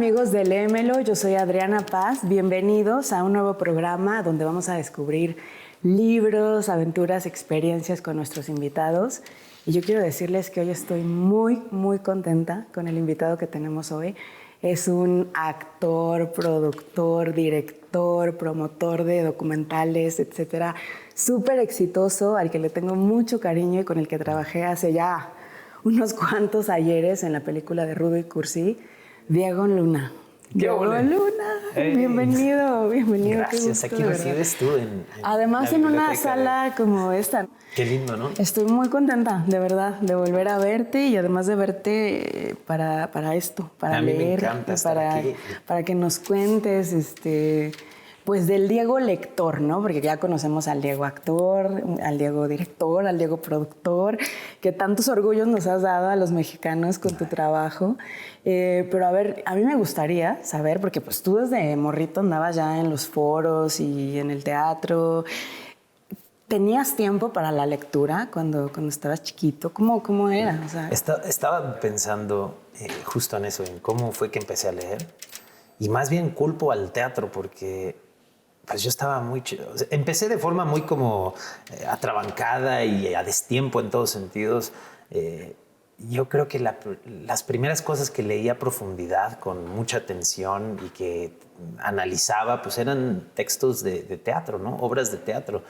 amigos de Léemelo, yo soy Adriana Paz. Bienvenidos a un nuevo programa donde vamos a descubrir libros, aventuras, experiencias con nuestros invitados. Y yo quiero decirles que hoy estoy muy contenta con el invitado que tenemos hoy. Es un actor, productor, director, promotor de documentales, etcétera, súper exitoso, al que le tengo mucho cariño y con el que trabajé hace ya unos cuantos ayeres en la película de Rudo y Cursi. Diego Luna. Diego Luna, hey. bienvenido. Gracias, aquí recibes tú Además en una sala como esta. Qué lindo, ¿no? Estoy muy contenta, de verdad, de volver a verte y además de verte para esto, para leer. A mí me encanta estar aquí. Para que nos cuentes, pues del Diego lector, ¿no? Porque ya conocemos al Diego actor, al Diego director, al Diego productor, que tantos orgullos nos has dado a los mexicanos con tu trabajo. Pero a ver, a mí me gustaría saber, porque pues tú desde morrito andabas ya en los foros y en el teatro. ¿Tenías tiempo para la lectura cuando estabas chiquito? ¿Cómo era? O sea, estaba pensando justo en eso, en cómo fue que empecé a leer. Y más bien culpo al teatro porque pues yo estaba muy chido. O sea, empecé de forma muy como atrabancada y a destiempo en todos sentidos. Yo creo que las primeras cosas que leía a profundidad, con mucha atención y que analizaba, pues eran textos de teatro, ¿no? Obras de teatro.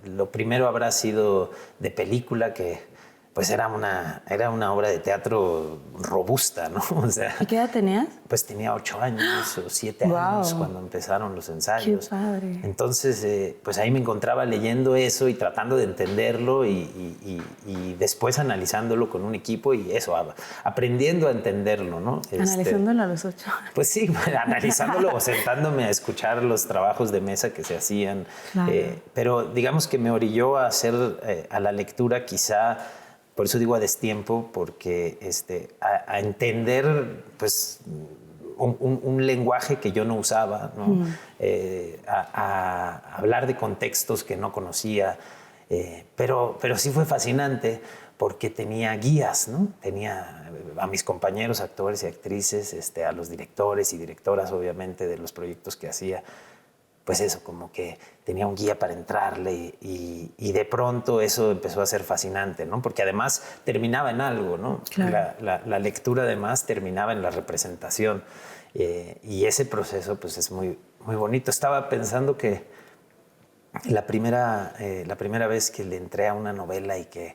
Lo primero habrá sido de película, que pues era una obra de teatro robusta, ¿no? O sea, ¿y qué edad tenías? Pues tenía 8 años o 7 años cuando empezaron los ensayos. ¡Qué padre! Entonces, pues ahí me encontraba leyendo eso y tratando de entenderlo y después analizándolo con un equipo y eso, aprendiendo a entenderlo, ¿no? Analizándolo a los 8. Pues sí, analizándolo o sentándome a escuchar los trabajos de mesa que se hacían. Claro. Pero digamos que me orilló a hacer a la lectura quizá. Por eso digo a destiempo, porque a entender pues, un lenguaje que yo no usaba, ¿no? A hablar de contextos que no conocía, pero sí fue fascinante porque tenía guías, ¿no? Tenía a mis compañeros actores y actrices, a los directores y directoras, obviamente, de los proyectos que hacía. Pues eso, como que tenía un guía para entrarle y de pronto eso empezó a ser fascinante, ¿no? Porque además terminaba en algo, ¿no? Claro. La lectura además terminaba en la representación y ese proceso pues es muy bonito. Estaba pensando que la primera vez que le entré a una novela y que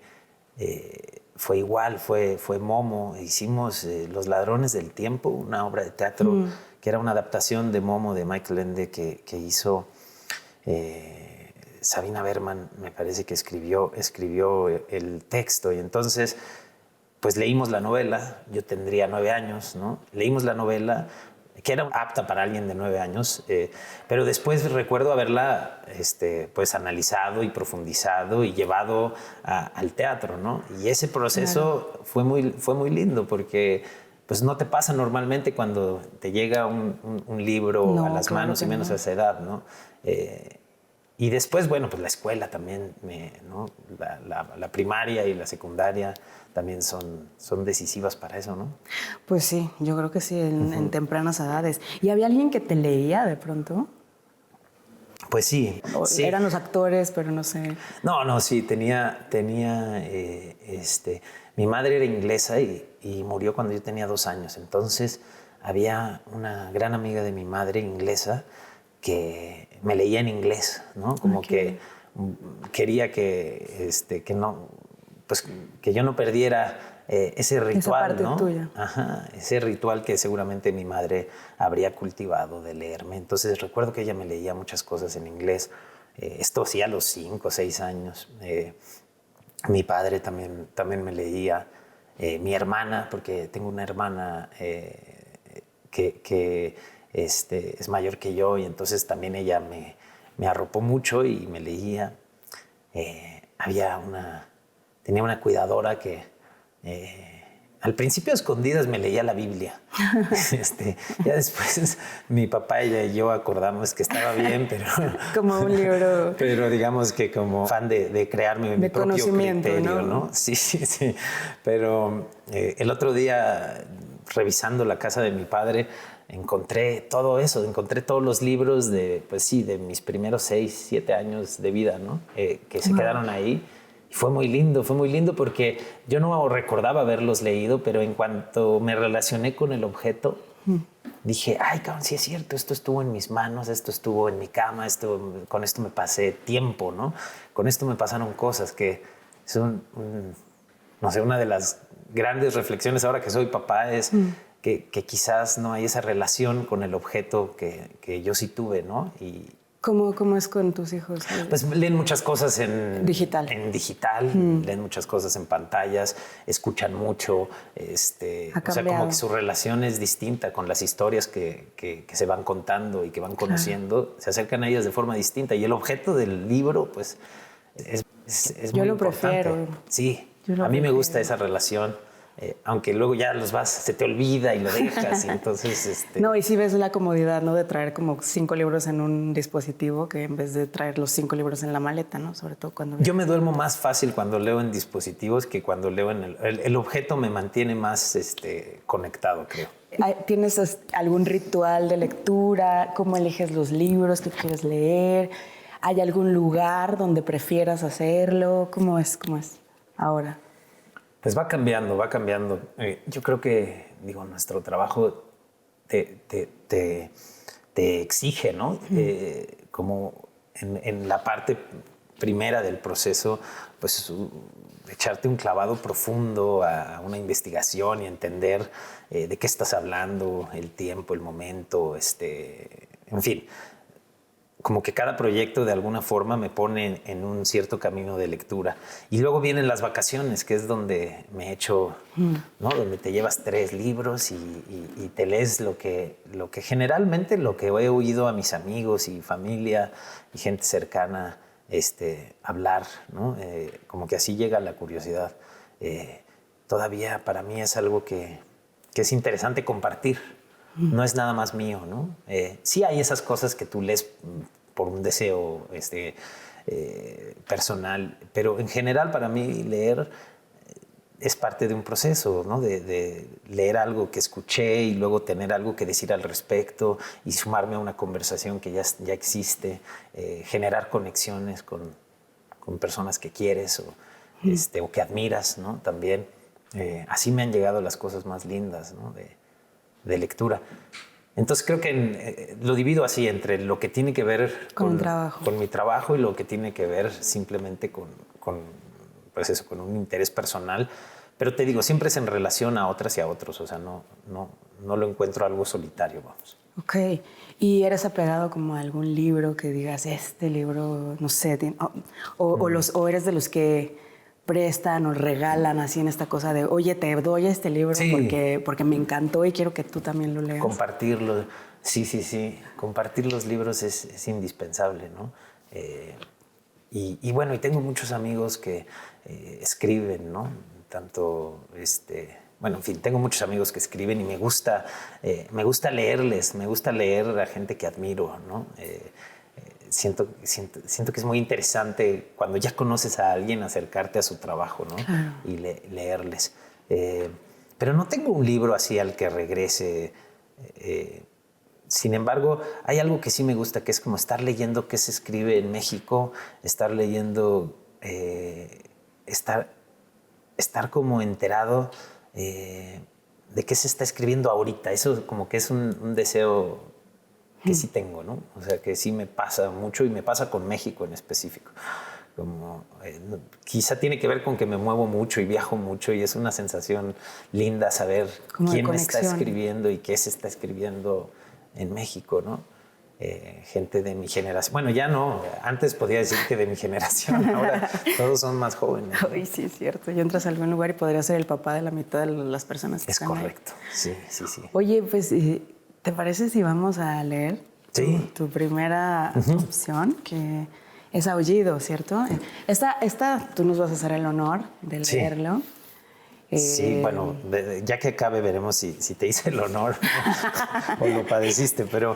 fue igual, fue Momo. Hicimos Los Ladrones del Tiempo, una obra de teatro que era una adaptación de Momo de Michael Ende que hizo Sabina Berman, me parece que escribió el texto. Y entonces pues leímos la novela, yo tendría 9 años, ¿no? Leímos la novela, que era apta para alguien de 9 años, pero después recuerdo haberla pues analizado y profundizado y llevado al teatro, ¿no? Y ese proceso fue muy lindo porque pues no te pasa normalmente cuando te llega un libro a las manos y menos a esa edad, ¿no? Y después, bueno, pues la escuela también, ¿no? La primaria y la secundaria también son decisivas para eso, ¿no? Pues sí, yo creo que sí, en tempranas edades. ¿Y había alguien que te leía de pronto? Pues sí. Sí. Eran los actores, pero no sé. No, sí, tenía mi madre era inglesa y murió cuando yo tenía 2 años. Entonces había una gran amiga de mi madre inglesa que me leía en inglés, ¿no? Como que quería que no, pues que yo no perdiera ese ritual, esa parte, ¿no? Tuya. Ajá, ese ritual que seguramente mi madre habría cultivado de leerme. Entonces recuerdo que ella me leía muchas cosas en inglés. Esto sí a los 5 o 6 años. Mi padre también me leía. Mi hermana, porque tengo una hermana que es mayor que yo y entonces también ella me arropó mucho y me leía. Tenía una cuidadora que al principio a escondidas me leía la Biblia. Ya después mi papá y yo acordamos que estaba bien, pero como un libro. Pero digamos que como fan de crearme mi propio criterio, ¿no? Sí. Pero el otro día revisando la casa de mi padre, encontré todo eso, encontré todos los libros de, pues sí, de mis primeros 6, 7 años de vida, ¿no? Que se quedaron ahí. Y fue muy lindo porque yo no recordaba haberlos leído, pero en cuanto me relacioné con el objeto, dije, ay, cabrón, sí es cierto, esto estuvo en mis manos, esto estuvo en mi cama, con esto me pasé tiempo, ¿no? Con esto me pasaron cosas que son, no sé, una de las grandes reflexiones ahora que soy papá es que quizás no hay esa relación con el objeto que yo sí tuve, ¿no? Y ¿Cómo es con tus hijos? pues leen muchas cosas en digital, leen muchas cosas en pantallas, escuchan mucho, o sea, como que su relación es distinta con las historias que se van contando y que van conociendo, se acercan a ellas de forma distinta y el objeto del libro, pues, es yo muy lo importante. Prefiero. Sí, a mí me gusta esa relación. Aunque luego ya se te olvida y lo dejas, y entonces... No, y sí ves la comodidad, ¿no? De traer como 5 libros en un dispositivo que en vez de traer los 5 libros en la maleta, ¿no? Sobre todo cuando... Yo me duermo más fácil cuando leo en dispositivos que cuando leo en el objeto me mantiene más conectado, creo. ¿Tienes algún ritual de lectura? ¿Cómo eliges los libros que quieres leer? ¿Hay algún lugar donde prefieras hacerlo? ¿Cómo es ahora? Pues va cambiando. Yo creo que, nuestro trabajo te exige, ¿no? Como en la parte primera del proceso, pues echarte un clavado profundo a una investigación y entender de qué estás hablando, el tiempo, el momento, en fin. Como que cada proyecto de alguna forma me pone en un cierto camino de lectura. Y luego vienen las vacaciones, que es donde me echo, ¿no? Donde te llevas 3 libros y te lees lo que generalmente lo que he oído a mis amigos y familia y gente cercana hablar, ¿no? Como que así llega la curiosidad. Todavía para mí es algo que es interesante compartir. No es nada más mío, ¿no? Sí hay esas cosas que tú lees por un deseo personal, pero en general para mí leer es parte de un proceso, ¿no? De leer algo que escuché y luego tener algo que decir al respecto y sumarme a una conversación que ya existe, generar conexiones con personas que quieres o que admiras, ¿no? También. Así me han llegado las cosas más lindas, ¿no? de lectura. Entonces creo que lo divido así entre lo que tiene que ver con mi trabajo y lo que tiene que ver simplemente con un interés personal. Pero te digo, siempre es en relación a otras y a otros. O sea, no lo encuentro algo solitario, vamos. Ok. ¿Y eres apegado como a algún libro que digas, este libro, no sé, o eres de los que prestan o regalan así en esta cosa de, oye, te doy este libro porque me encantó y quiero que tú también lo leas? Compartirlo, sí. Compartir los libros es indispensable, ¿no? Y bueno, y tengo muchos amigos que escriben, ¿no? Tanto, bueno, en fin, tengo muchos amigos que escriben y me gusta leerles, me gusta leer a gente que admiro, ¿no? Siento que es muy interesante cuando ya conoces a alguien acercarte a su trabajo, ¿no? Claro. Y leerles. Pero no tengo un libro así al que regrese. Sin embargo, hay algo que sí me gusta, que es como estar leyendo qué se escribe en México, estar leyendo, estar como enterado de qué se está escribiendo ahorita. Eso como que es un deseo que sí tengo, ¿no? O sea, que sí me pasa mucho y me pasa con México en específico. Como, quizá tiene que ver con que me muevo mucho y viajo mucho y es una sensación linda saber quién está escribiendo y qué se está escribiendo en México, ¿no? Gente de mi generación. Bueno, ya no. Antes podía decir que de mi generación. Ahora todos son más jóvenes, ¿no? Ay, sí, es cierto. Y entras a algún lugar y podría ser el papá de la mitad de las personas que están ahí. Es correcto. Sí. Oye, pues, ¿te parece si vamos a leer tu primera opción, que es Aullido, ¿cierto? Esta tú nos vas a hacer el honor de leerlo. Sí, bueno, ya que acabe veremos si te hice el honor o lo padeciste, pero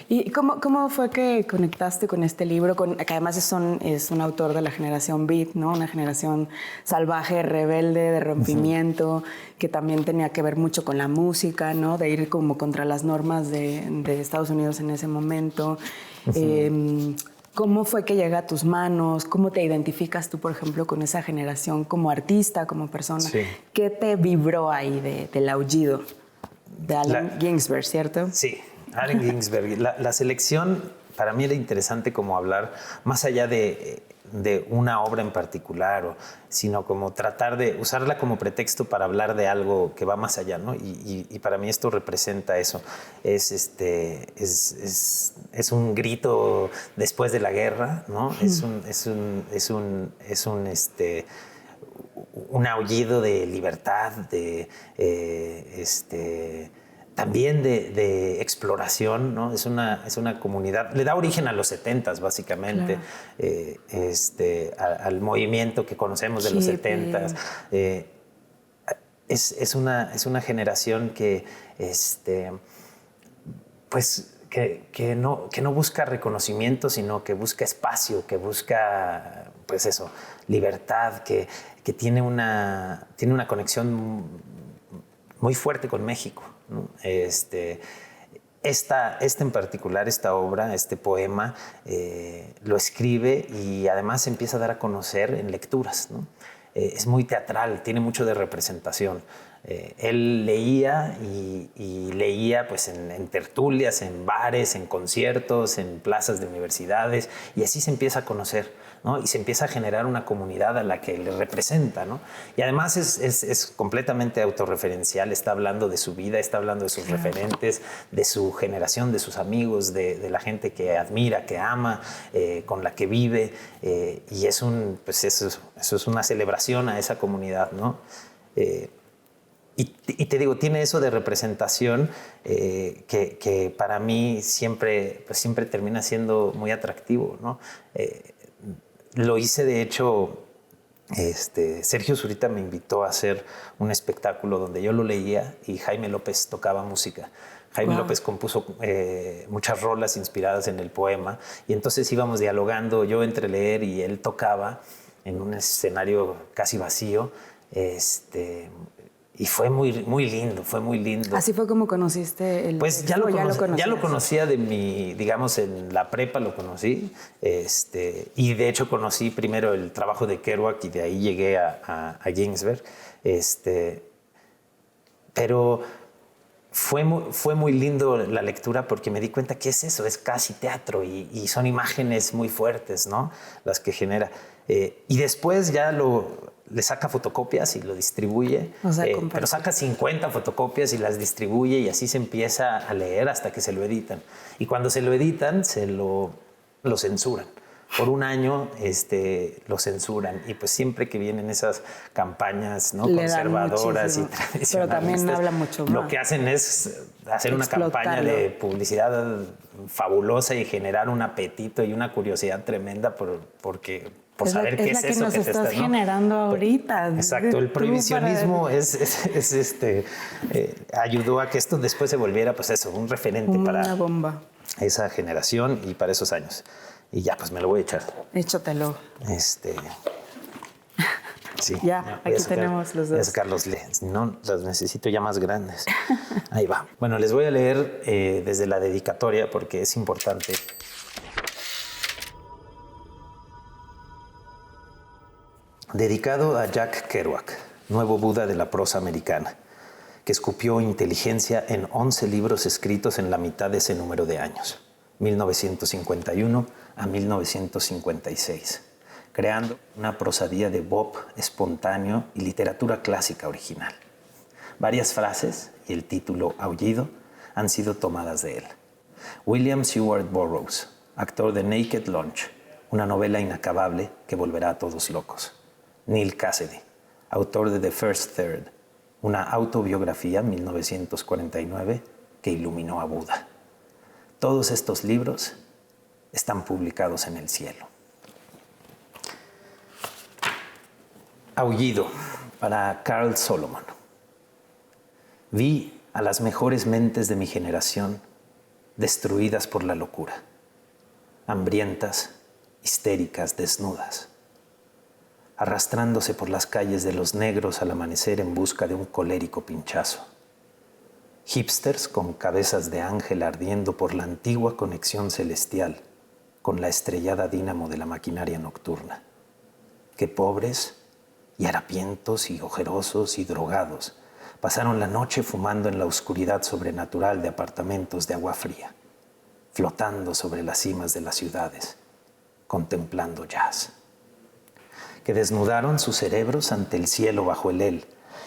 ¿Y cómo fue que conectaste con este libro? Que además es un autor de la generación Beat, ¿no? Una generación salvaje, rebelde, de rompimiento, que también tenía que ver mucho con la música, ¿no? De ir como contra las normas de Estados Unidos en ese momento. ¿Cómo fue que llega a tus manos? ¿Cómo te identificas tú, por ejemplo, con esa generación como artista, como persona? Sí. ¿Qué te vibró ahí del Aullido? De Allen Ginsberg, ¿cierto? Sí, Allen Ginsberg. La selección para mí era interesante como hablar más allá de una obra en particular, sino como tratar de usarla como pretexto para hablar de algo que va más allá, ¿no? Y para mí esto representa eso. Es un grito después de la guerra, ¿no? Es un aullido de libertad, también de exploración, ¿no? Es una comunidad, le da origen a los 70s, básicamente, al movimiento que conocemos de los 70s. Es una generación que, pues, que no busca reconocimiento, sino que busca espacio, que busca, pues eso, libertad, que tiene una conexión muy fuerte con México, ¿no? Esta en particular, esta obra, este poema, lo escribe y además se empieza a dar a conocer en lecturas, ¿no? Es muy teatral, tiene mucho de representación. Él leía y leía pues, en tertulias, en bares, en conciertos, en plazas de universidades, y así se empieza a conocer, ¿no? Y se empieza a generar una comunidad a la que le representa, ¿no? Y además es completamente autorreferencial, está hablando de su vida, está hablando de sus referentes, de su generación, de sus amigos, de la gente que admira, que ama, con la que vive, y pues eso es una celebración a esa comunidad, ¿no? Y te digo, tiene eso de representación que para mí siempre termina siendo muy atractivo, ¿no? Lo hice, de hecho, Sergio Zurita me invitó a hacer un espectáculo donde yo lo leía y Jaime López tocaba música. Jaime López compuso muchas rolas inspiradas en el poema y entonces íbamos dialogando, yo entre leer y él tocaba en un escenario casi vacío. Y fue muy lindo, fue muy lindo. ¿Así fue como conociste el Pues ya lo conocía de digamos, en la prepa lo conocí. Y de hecho conocí primero el trabajo de Kerouac y de ahí llegué a Ginsberg. Pero fue muy lindo la lectura porque me di cuenta que es eso, es casi teatro y son imágenes muy fuertes, ¿no? Las que genera. Y después ya le saca fotocopias y lo distribuye, o sea, pero saca 50 fotocopias y las distribuye y así se empieza a leer hasta que se lo editan. Y cuando se lo editan, lo censuran. Por un año lo censuran y pues siempre que vienen esas campañas, ¿no? Conservadoras y tradicionalistas, pero también habla mucho más. Lo que hacen es hacer una campaña de publicidad fabulosa y generar un apetito y una curiosidad tremenda por saber qué es eso que nos estás ¿no? generando ahorita. Exacto, el prohibicionismo ayudó a que esto después se volviera, pues eso, un referente para bomba. Esa generación y para esos años. Y ya, pues me lo voy a echar. Échatelo. Sí. Ya, aquí tenemos los dos. Voy a sacar los lentes. No, los necesito ya más grandes. Ahí va. Bueno, les voy a leer desde la dedicatoria porque es importante. Dedicado a Jack Kerouac, nuevo Buda de la prosa americana, que escupió inteligencia en 11 libros escritos en la mitad de ese número de años, 1951 a 1956, creando una prosadía de bop espontáneo y literatura clásica original. Varias frases y el título Aullido han sido tomadas de él. William Seward Burroughs, actor de Naked Lunch, una novela inacabable que volverá a todos locos. Neal Cassady, autor de The First Third, una autobiografía 1949 que iluminó a Buda. Todos estos libros están publicados en el cielo. Aullido, para Carl Solomon. Vi a las mejores mentes de mi generación destruidas por la locura, hambrientas, histéricas, desnudas, arrastrándose por las calles de los negros al amanecer en busca de un colérico pinchazo. Hipsters con cabezas de ángel ardiendo por la antigua conexión celestial con la estrellada dínamo de la maquinaria nocturna. Que pobres y harapientos y ojerosos y drogados pasaron la noche fumando en la oscuridad sobrenatural de apartamentos de agua fría, flotando sobre las cimas de las ciudades, contemplando jazz. Que desnudaron sus cerebros ante el cielo bajo el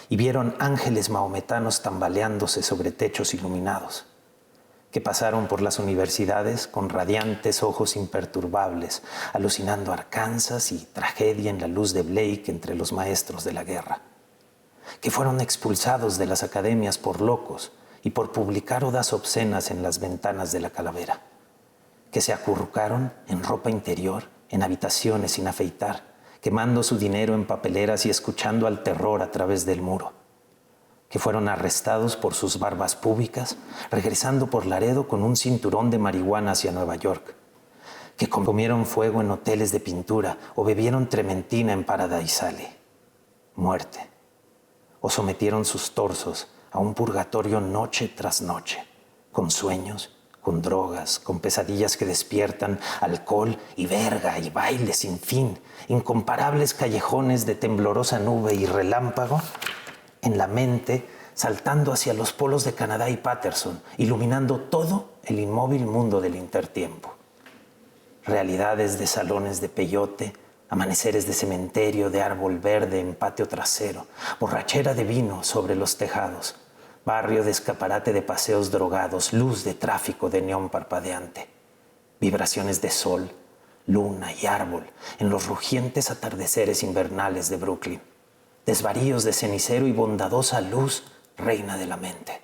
y vieron ángeles mahometanos tambaleándose sobre techos iluminados. Que pasaron por las universidades con radiantes ojos imperturbables, alucinando Arkansas y tragedia en la luz de Blake entre los maestros de la guerra. Que fueron expulsados de las academias por locos y por publicar odas obscenas en las ventanas de la Calavera. Que se acurrucaron en ropa interior, en habitaciones sin afeitar, quemando su dinero en papeleras y escuchando al terror a través del muro. Que fueron arrestados por sus barbas públicas, regresando por Laredo con un cinturón de marihuana hacia Nueva York. Que comieron fuego en hoteles de pintura o bebieron trementina en Paradise Alley. Muerte. O sometieron sus torsos a un purgatorio noche tras noche, con sueños, con drogas, con pesadillas que despiertan, alcohol y verga y baile sin fin, incomparables callejones de temblorosa nube y relámpago, en la mente, saltando hacia los polos de Canadá y Patterson, iluminando todo el inmóvil mundo del intertiempo. Realidades de salones de peyote, amaneceres de cementerio, de árbol verde en patio trasero, borrachera de vino sobre los tejados, barrio de escaparate de paseos drogados, luz de tráfico de neón parpadeante, vibraciones de sol, luna y árbol en los rugientes atardeceres invernales de Brooklyn, desvaríos de cenicero y bondadosa luz reina de la mente,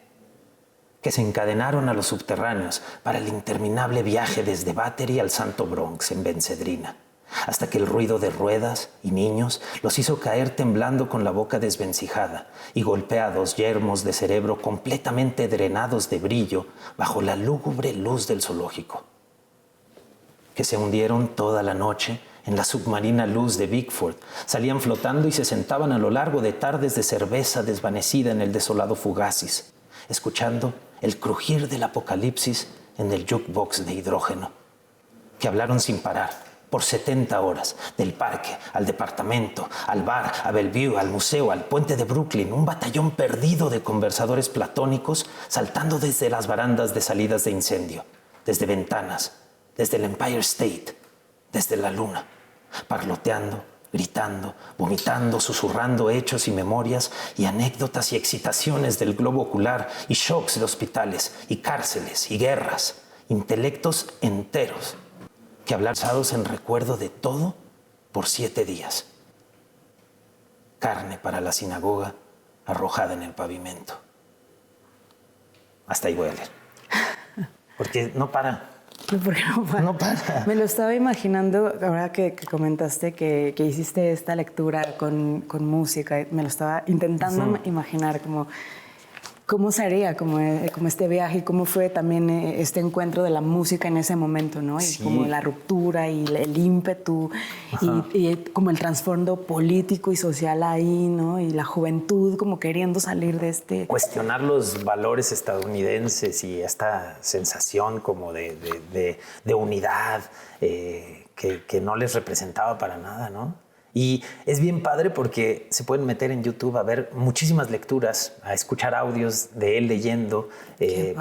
que se encadenaron a los subterráneos para el interminable viaje desde Battery al Santo Bronx en Bencedrina, hasta que el ruido de ruedas y niños los hizo caer temblando con la boca desvencijada y golpeados yermos de cerebro completamente drenados de brillo bajo la lúgubre luz del zoológico. Que se hundieron toda la noche en la submarina luz de Bickford, salían flotando y se sentaban a lo largo de tardes de cerveza desvanecida en el desolado Fugasis, escuchando el crujir del apocalipsis en el jukebox de hidrógeno. Que hablaron sin parar por 70 horas, del parque, al departamento, al bar, a Bellevue, al museo, al puente de Brooklyn, un batallón perdido de conversadores platónicos saltando desde las barandas de salidas de incendio, desde ventanas, desde el Empire State, desde la luna, parloteando, gritando, vomitando, susurrando hechos y memorias y anécdotas y excitaciones del globo ocular y shocks de hospitales y cárceles y guerras, intelectos enteros que hablaron en recuerdo de todo por 7 días. Carne para la sinagoga arrojada en el pavimento. Hasta ahí voy a leer. Porque no para. ¿Por qué no para? No para. Me lo estaba imaginando, ahora que comentaste que hiciste esta lectura con música, me lo estaba intentando imaginar cómo sería como este viaje y cómo fue también este encuentro de la música en ese momento, ¿no? Y sí. como la ruptura y el ímpetu y como el trasfondo político y social ahí, ¿no? Y la juventud como queriendo salir de este... Cuestionar los valores estadounidenses y esta sensación como de unidad que no les representaba para nada, ¿no? Y es bien padre porque se pueden meter en YouTube a ver muchísimas lecturas, a escuchar audios de él leyendo,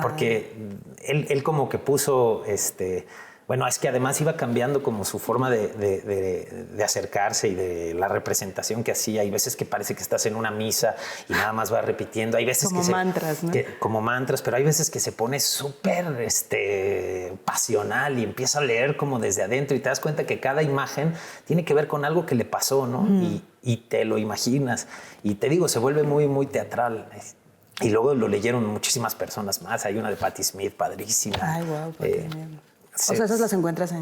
porque él como que puso, bueno, es que además iba cambiando como su forma de acercarse y de la representación que hacía. Hay veces que parece que estás en una misa y nada más va repitiendo. Hay veces como mantras, ¿no? Como mantras, pero hay veces que se pone súper pasional y empieza a leer como desde adentro y te das cuenta que cada imagen tiene que ver con algo que le pasó, ¿no? Y te lo imaginas. Y te digo, se vuelve muy, muy teatral. Y luego lo leyeron muchísimas personas más. Hay una de Patti Smith, padrísima. Ay, wow, Patti Smith. O sea, esas las encuentras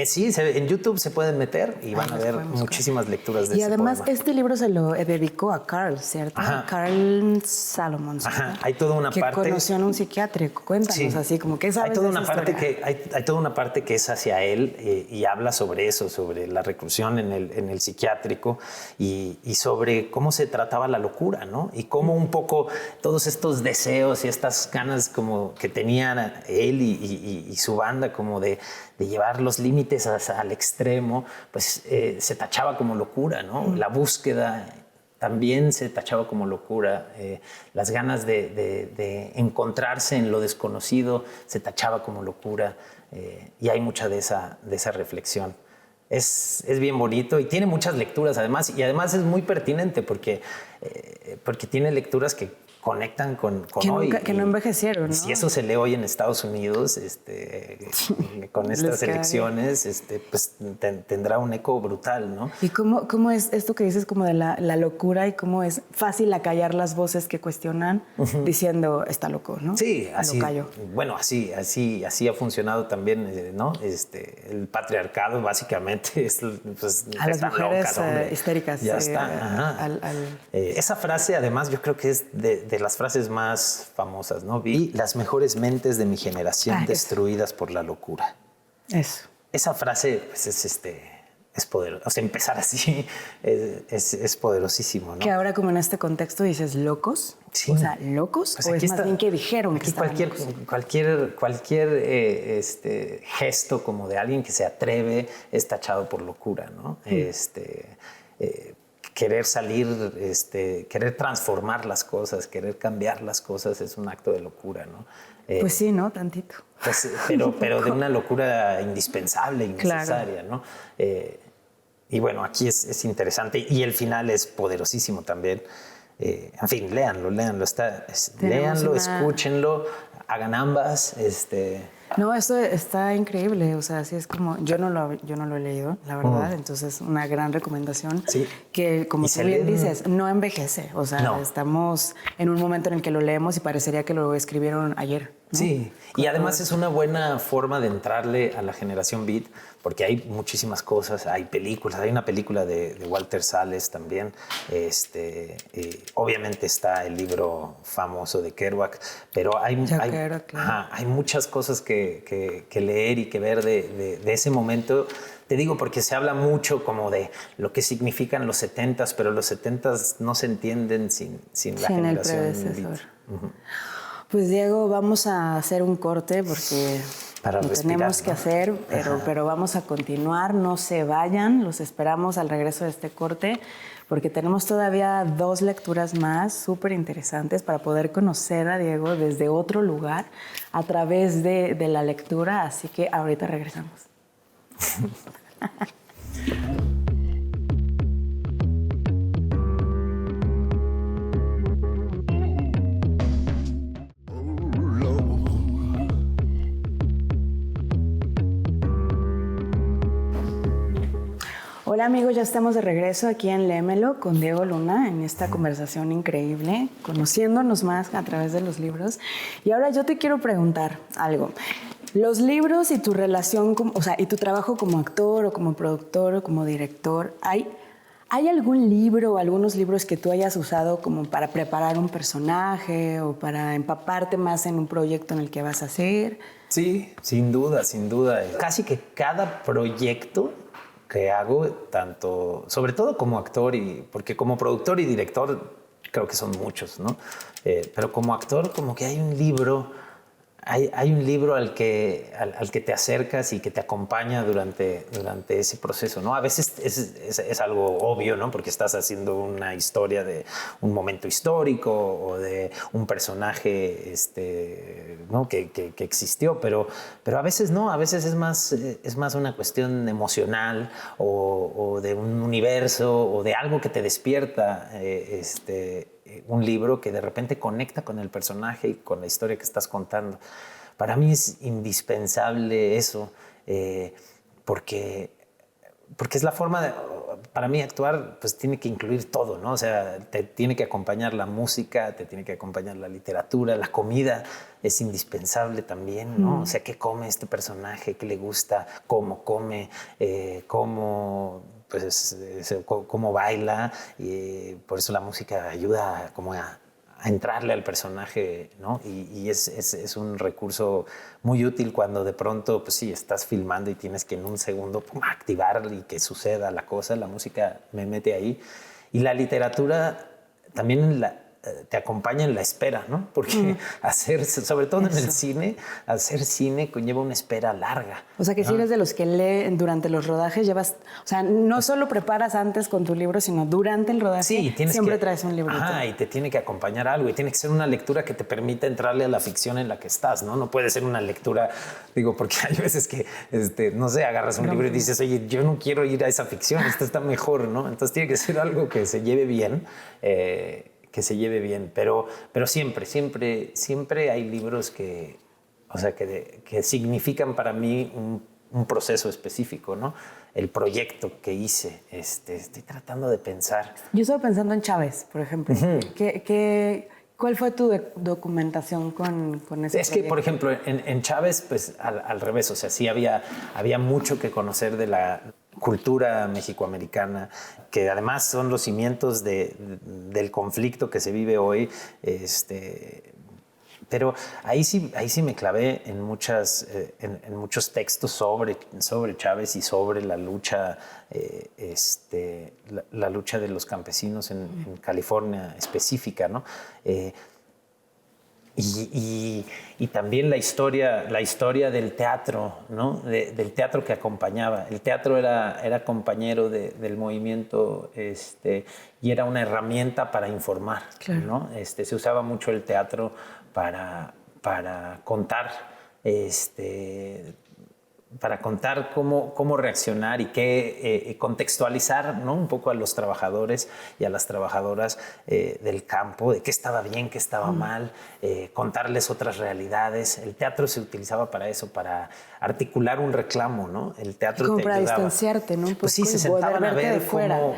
Sí, en YouTube se pueden meter y van a ver muchísimas lecturas de y ese además, poema. este libro se lo dedicó a Carl, ¿cierto? Ajá. Carl Salomon. Ajá, hay toda una que parte... Que conoció en un psiquiátrico. Cuéntanos así, como que sabes hay toda de una esa parte historia? hay toda una parte que es hacia él y habla sobre eso, sobre la reclusión en el psiquiátrico y sobre cómo se trataba la locura, ¿no? Y cómo un poco todos estos deseos y estas ganas como que tenían él y su banda como de llevar los límites al extremo, pues se tachaba como locura, ¿no? La búsqueda también se tachaba como locura. Las ganas de encontrarse en lo desconocido se tachaba como locura. Y hay mucha de esa reflexión. Es bien bonito y tiene muchas lecturas además. Y además es muy pertinente porque tiene lecturas que conectan con hoy. Que no envejecieron, ¿no? Si eso se lee hoy en Estados Unidos, con estas elecciones, pues tendrá un eco brutal, ¿no? ¿Y cómo es esto que dices como de la locura y cómo es fácil acallar las voces que cuestionan diciendo está loco, ¿no? Sí, así. Lo callo. Bueno, así ha funcionado también, ¿no? El patriarcado básicamente es, pues, a las mujeres loca, histéricas. Ya está. Esa frase, además, yo creo que es de las frases más famosas, ¿no? Vi las mejores mentes de mi generación destruidas por la locura. Eso. Esa frase, pues, es poderosa. O sea, empezar así es poderosísimo, ¿no? Que ahora, como en este contexto, dices locos. Sí. O sea, ¿locos? Pues o es más bien que dijeron que estaban locos. Cualquier gesto como de alguien que se atreve es tachado por locura, ¿no? Querer salir, querer transformar las cosas, querer cambiar las cosas es un acto de locura, ¿no? Pues sí, ¿no? Tantito. Pues, pero de una locura indispensable, innecesaria, claro. ¿No? Y bueno, aquí es interesante y el final es poderosísimo también. En fin, léanlo. Léanlo, escúchenlo, hagan ambas. No, esto está increíble, o sea, así es como, yo no lo he leído, la verdad, entonces una gran recomendación, sí. Que como tú bien dices, no envejece, o sea, estamos en un momento en el que lo leemos y parecería que lo escribieron ayer, ¿no? Sí, y además es una buena forma de entrarle a la generación Beat, porque hay muchísimas cosas, hay películas, hay una película de Walter Salles también, obviamente está el libro famoso de Kerouac, pero hay muchas cosas que leer y que ver de ese momento. Te digo porque se habla mucho como de lo que significan los 70s, pero los 70s no se entienden sin la generación Beat. Pues Diego, vamos a hacer un corte porque lo tenemos que hacer, pero vamos a continuar, no se vayan, los esperamos al regreso de este corte porque tenemos todavía 2 lecturas más súper interesantes para poder conocer a Diego desde otro lugar a través de la lectura, así que ahorita regresamos. Hola amigos, ya estamos de regreso aquí en Léemelo con Diego Luna en esta conversación increíble, conociéndonos más a través de los libros. Y ahora yo te quiero preguntar algo. Los libros y tu relación, y tu trabajo como actor o como productor o como director, ¿hay algún libro o algunos libros que tú hayas usado como para preparar un personaje o para empaparte más en un proyecto en el que vas a hacer? Sí, sin duda. Casi que cada proyecto que hago, tanto, sobre todo como actor, porque como productor y director creo que son muchos, ¿no? Pero como actor como que hay un libro al que te acercas y que te acompaña durante ese proceso, ¿no? A veces es algo obvio, ¿no? Porque estás haciendo una historia de un momento histórico o de un personaje, ¿no? que existió, pero a veces no, a veces es más una cuestión emocional o de un universo o de algo que te despierta, un libro que de repente conecta con el personaje y con la historia que estás contando. Para mí es indispensable eso, porque es la forma para mí actuar pues tiene que incluir todo, ¿no? O sea, te tiene que acompañar la música, te tiene que acompañar la literatura, la comida es indispensable también, ¿no? O sea, ¿qué come este personaje? ¿Qué le gusta? ¿Cómo come? ¿Cómo, pues, cómo baila? Por eso la música ayuda como a entrarle al personaje, ¿no? Y es un recurso muy útil cuando de pronto, pues sí, estás filmando y tienes que en un segundo pum, activar y que suceda la cosa. La música me mete ahí. Y la literatura también te acompaña en la espera, ¿no? Porque hacer, sobre todo en el cine, hacer cine conlleva una espera larga. O sea, que si eres de los que leen durante los rodajes, llevas... O sea, no solo preparas antes con tu libro, sino durante el rodaje siempre traes un librito. Ajá, y te tiene que acompañar algo. Y tiene que ser una lectura que te permita entrarle a la ficción en la que estás, ¿no? No puede ser una lectura... Digo, porque hay veces que, no sé, agarras un libro y dices, oye, yo no quiero ir a esa ficción, esta está mejor, ¿no? Entonces tiene que ser algo que se lleve bien, pero siempre hay libros que, o sea, que significan para mí un proceso específico, ¿no? El proyecto que hice, estoy tratando de pensar. Yo estaba pensando en Chávez, por ejemplo. ¿Cuál fue tu documentación con ese Es proyecto? que, por ejemplo, en Chávez, pues al revés, o sea, sí había mucho que conocer de la cultura mexicoamericana, que además son los cimientos del conflicto que se vive hoy. Pero ahí sí me clavé en muchos textos sobre Chávez y sobre la lucha, la lucha de los campesinos en California específica, ¿no? Y también la historia del teatro, ¿no? Del teatro que acompañaba. El teatro era compañero del movimiento, y era una herramienta para informar, claro, ¿no? Se usaba mucho el teatro para contar, para contar cómo reaccionar y contextualizar, ¿no? Un poco a los trabajadores y a las trabajadoras del campo, de qué estaba bien, qué estaba mal, contarles otras realidades. El teatro se utilizaba para eso, para articular un reclamo, ¿no? El teatro como te para ayudaba. Distanciarte, ¿no? Pues sí, se sentaban a ver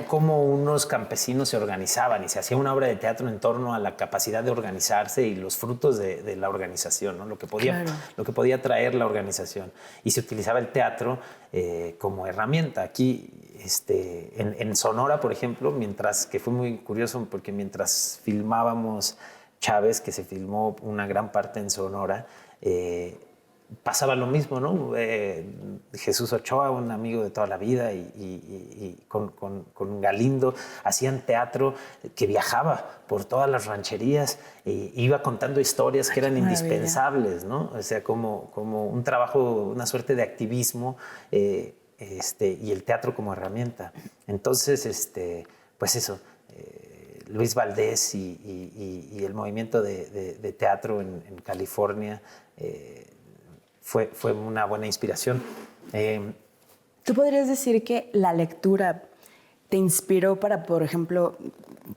cómo unos campesinos se organizaban y se hacía una obra de teatro en torno a la capacidad de organizarse y los frutos de la organización, ¿no? Lo que podía traer la organización. Y se utilizaba el teatro como herramienta. Aquí, en Sonora, por ejemplo, que fue muy curioso porque mientras filmábamos Chávez, que se filmó una gran parte en Sonora, pasaba lo mismo, ¿no? Jesús Ochoa, un amigo de toda la vida, y con Galindo hacían teatro que viajaba por todas las rancherías e iba contando historias que eran indispensables, ¿no? O sea, como un trabajo, una suerte de activismo, y el teatro como herramienta. Entonces, pues eso, Luis Valdés y el movimiento de teatro en California fue una buena inspiración. ¿Tú podrías decir que la lectura te inspiró para, por ejemplo,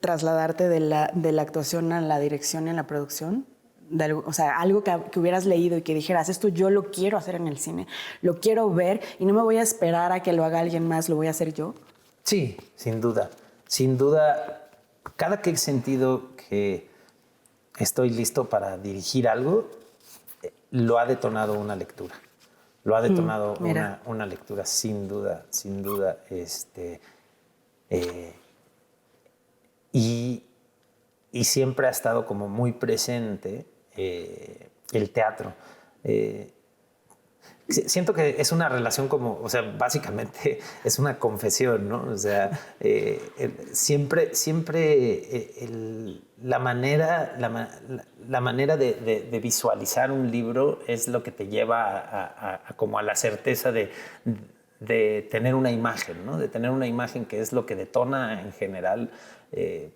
trasladarte de la actuación a la dirección y a la producción? O sea, algo que hubieras leído y que dijeras, esto yo lo quiero hacer en el cine, lo quiero ver y no me voy a esperar a que lo haga alguien más, lo voy a hacer yo. Sí, sin duda. Sin duda, cada que he sentido que estoy listo para dirigir algo, lo ha detonado una lectura. Lo ha detonado una lectura, sin duda, sin duda. Y siempre ha estado como muy presente el teatro. Siento que es una relación como, o sea, básicamente es una confesión, ¿no? O sea, siempre la manera de visualizar un libro es lo que te lleva como a la certeza de tener una imagen, ¿no? De tener una imagen que es lo que detona en general,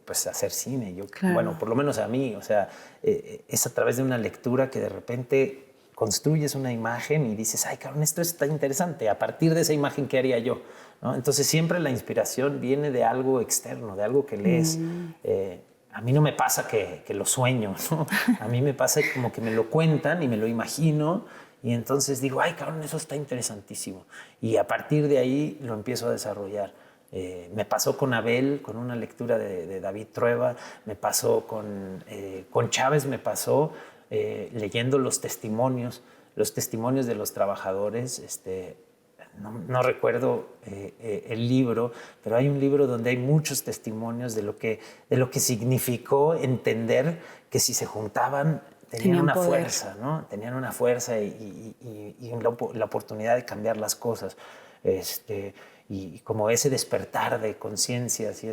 pues hacer cine. Claro. Bueno, por lo menos a mí, o sea, es a través de una lectura que de repente construyes una imagen y dices, ay, cabrón, esto está interesante. A partir de esa imagen, ¿qué haría yo? ¿No? Entonces siempre la inspiración viene de algo externo, de algo que lees. A mí no me pasa que lo sueño, ¿no? A mí me pasa como que me lo cuentan y me lo imagino y entonces digo, ay, cabrón, eso está interesantísimo. Y a partir de ahí lo empiezo a desarrollar. Me pasó con Abel, con una lectura de David Trueba, me pasó con Chávez, me pasó leyendo los testimonios de los trabajadores. No recuerdo el libro, pero hay un libro donde hay muchos testimonios de lo que significó entender que si se juntaban tenían una poder. fuerza, ¿no? Tenían una fuerza y la oportunidad de cambiar las cosas. Y como ese despertar de conciencias y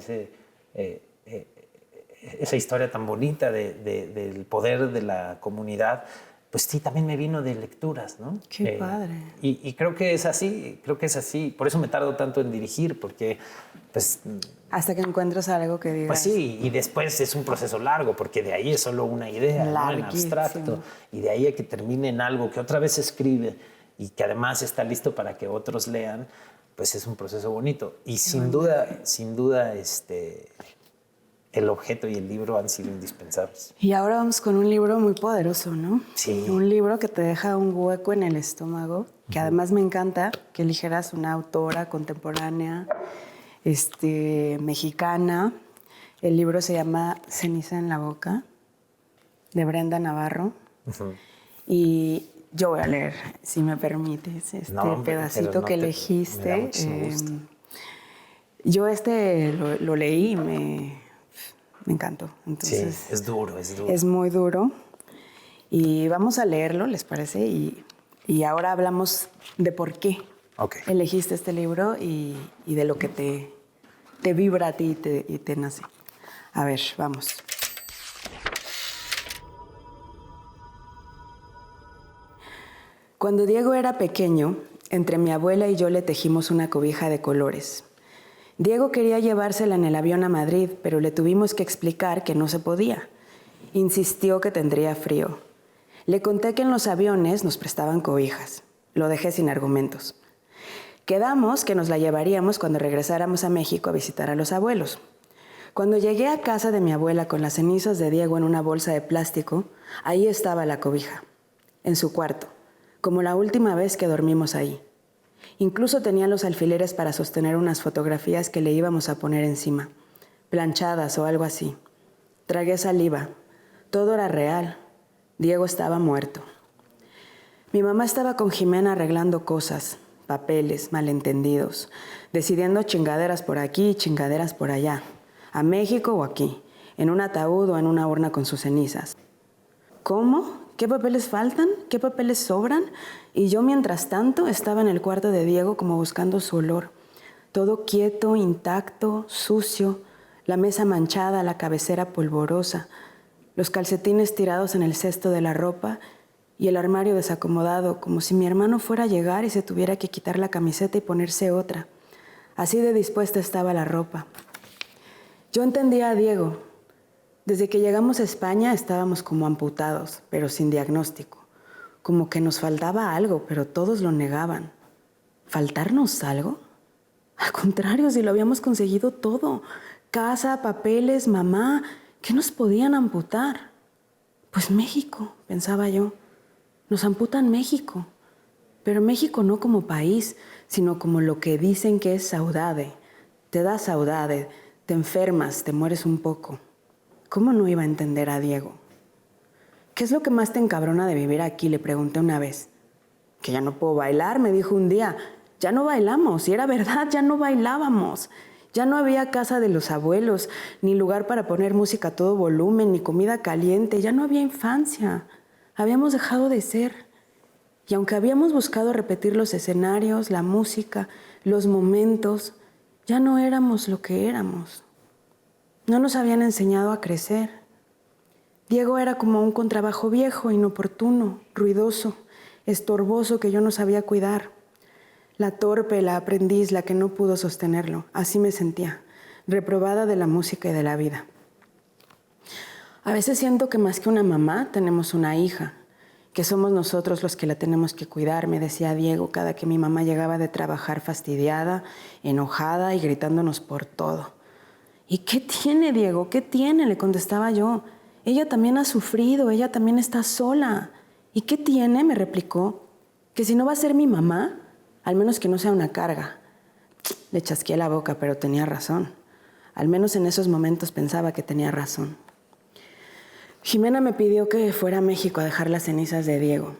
esa historia tan bonita del poder de la comunidad, pues sí, también me vino de lecturas, ¿no? Qué padre. Y creo que es así, Por eso me tardo tanto en dirigir, porque pues... Hasta que encuentras algo que digas. Pues sí, y después es un proceso largo, porque de ahí es solo una idea, ¿no? En abstracto. Y de ahí a que termine en algo que otra vez se escribe y que además está listo para que otros lean, pues es un proceso bonito. Y sin duda, el objeto y el libro han sido indispensables. Y ahora vamos con un libro muy poderoso, ¿no? Sí. Un libro que te deja un hueco en el estómago, que además me encanta que eligieras una autora contemporánea, mexicana. El libro se llama Ceniza en la boca, de Brenda Navarro. Y yo voy a leer, si me permites, pedacito que elegiste. Me da muchísimo gusto. Yo lo leí y me encantó. Entonces, sí, es duro. Es muy duro. Y vamos a leerlo, ¿les parece? Y ahora hablamos de por qué elegiste este libro y de lo que te vibra a ti y te nace. A ver, vamos. Cuando Diego era pequeño, entre mi abuela y yo le tejimos una cobija de colores. Diego quería llevársela en el avión a Madrid, pero le tuvimos que explicar que no se podía. Insistió que tendría frío. Le conté que en los aviones nos prestaban cobijas. Lo dejé sin argumentos. Quedamos que nos la llevaríamos cuando regresáramos a México a visitar a los abuelos. Cuando llegué a casa de mi abuela con las cenizas de Diego en una bolsa de plástico, ahí estaba la cobija, en su cuarto, como la última vez que dormimos ahí. Incluso tenía los alfileres para sostener unas fotografías que le íbamos a poner encima, planchadas o algo así. Tragué saliva. Todo era real. Diego estaba muerto. Mi mamá estaba con Jimena arreglando cosas, papeles, malentendidos, decidiendo chingaderas por aquí y chingaderas por allá, a México o aquí, en un ataúd o en una urna con sus cenizas. ¿Cómo? ¿Qué papeles faltan? ¿Qué papeles sobran? Y yo, mientras tanto, estaba en el cuarto de Diego como buscando su olor. Todo quieto, intacto, sucio, la mesa manchada, la cabecera polvorosa, los calcetines tirados en el cesto de la ropa y el armario desacomodado, como si mi hermano fuera a llegar y se tuviera que quitar la camiseta y ponerse otra. Así de dispuesta estaba la ropa. Yo entendía a Diego. Desde que llegamos a España estábamos como amputados, pero sin diagnóstico. Como que nos faltaba algo, pero todos lo negaban. ¿Faltarnos algo? Al contrario, si lo habíamos conseguido todo. Casa, papeles, mamá. ¿Qué nos podían amputar? Pues México, pensaba yo. Nos amputan México. Pero México no como país, sino como lo que dicen que es saudade. Te da saudade, te enfermas, te mueres un poco. ¿Cómo no iba a entender a Diego? ¿Qué es lo que más te encabrona de vivir aquí?, le pregunté una vez. Que ya no puedo bailar, me dijo un día. Ya no bailamos, y era verdad, ya no bailábamos. Ya no había casa de los abuelos, ni lugar para poner música a todo volumen, ni comida caliente, ya no había infancia. Habíamos dejado de ser. Y aunque habíamos buscado repetir los escenarios, la música, los momentos, ya no éramos lo que éramos. No nos habían enseñado a crecer. Diego era como un contrabajo viejo, inoportuno, ruidoso, estorboso que yo no sabía cuidar. La torpe, la aprendiz, la que no pudo sostenerlo. Así me sentía, reprobada de la música y de la vida. A veces siento que más que una mamá, tenemos una hija, que somos nosotros los que la tenemos que cuidar, me decía Diego cada que mi mamá llegaba de trabajar fastidiada, enojada y gritándonos por todo. ¿Y qué tiene, Diego? ¿Qué tiene?, le contestaba yo. Ella también ha sufrido, ella también está sola. ¿Y qué tiene?, me replicó. Que si no va a ser mi mamá, al menos que no sea una carga. Le chasqué la boca, pero tenía razón. Al menos en esos momentos pensaba que tenía razón. Jimena me pidió que fuera a México a dejar las cenizas de Diego.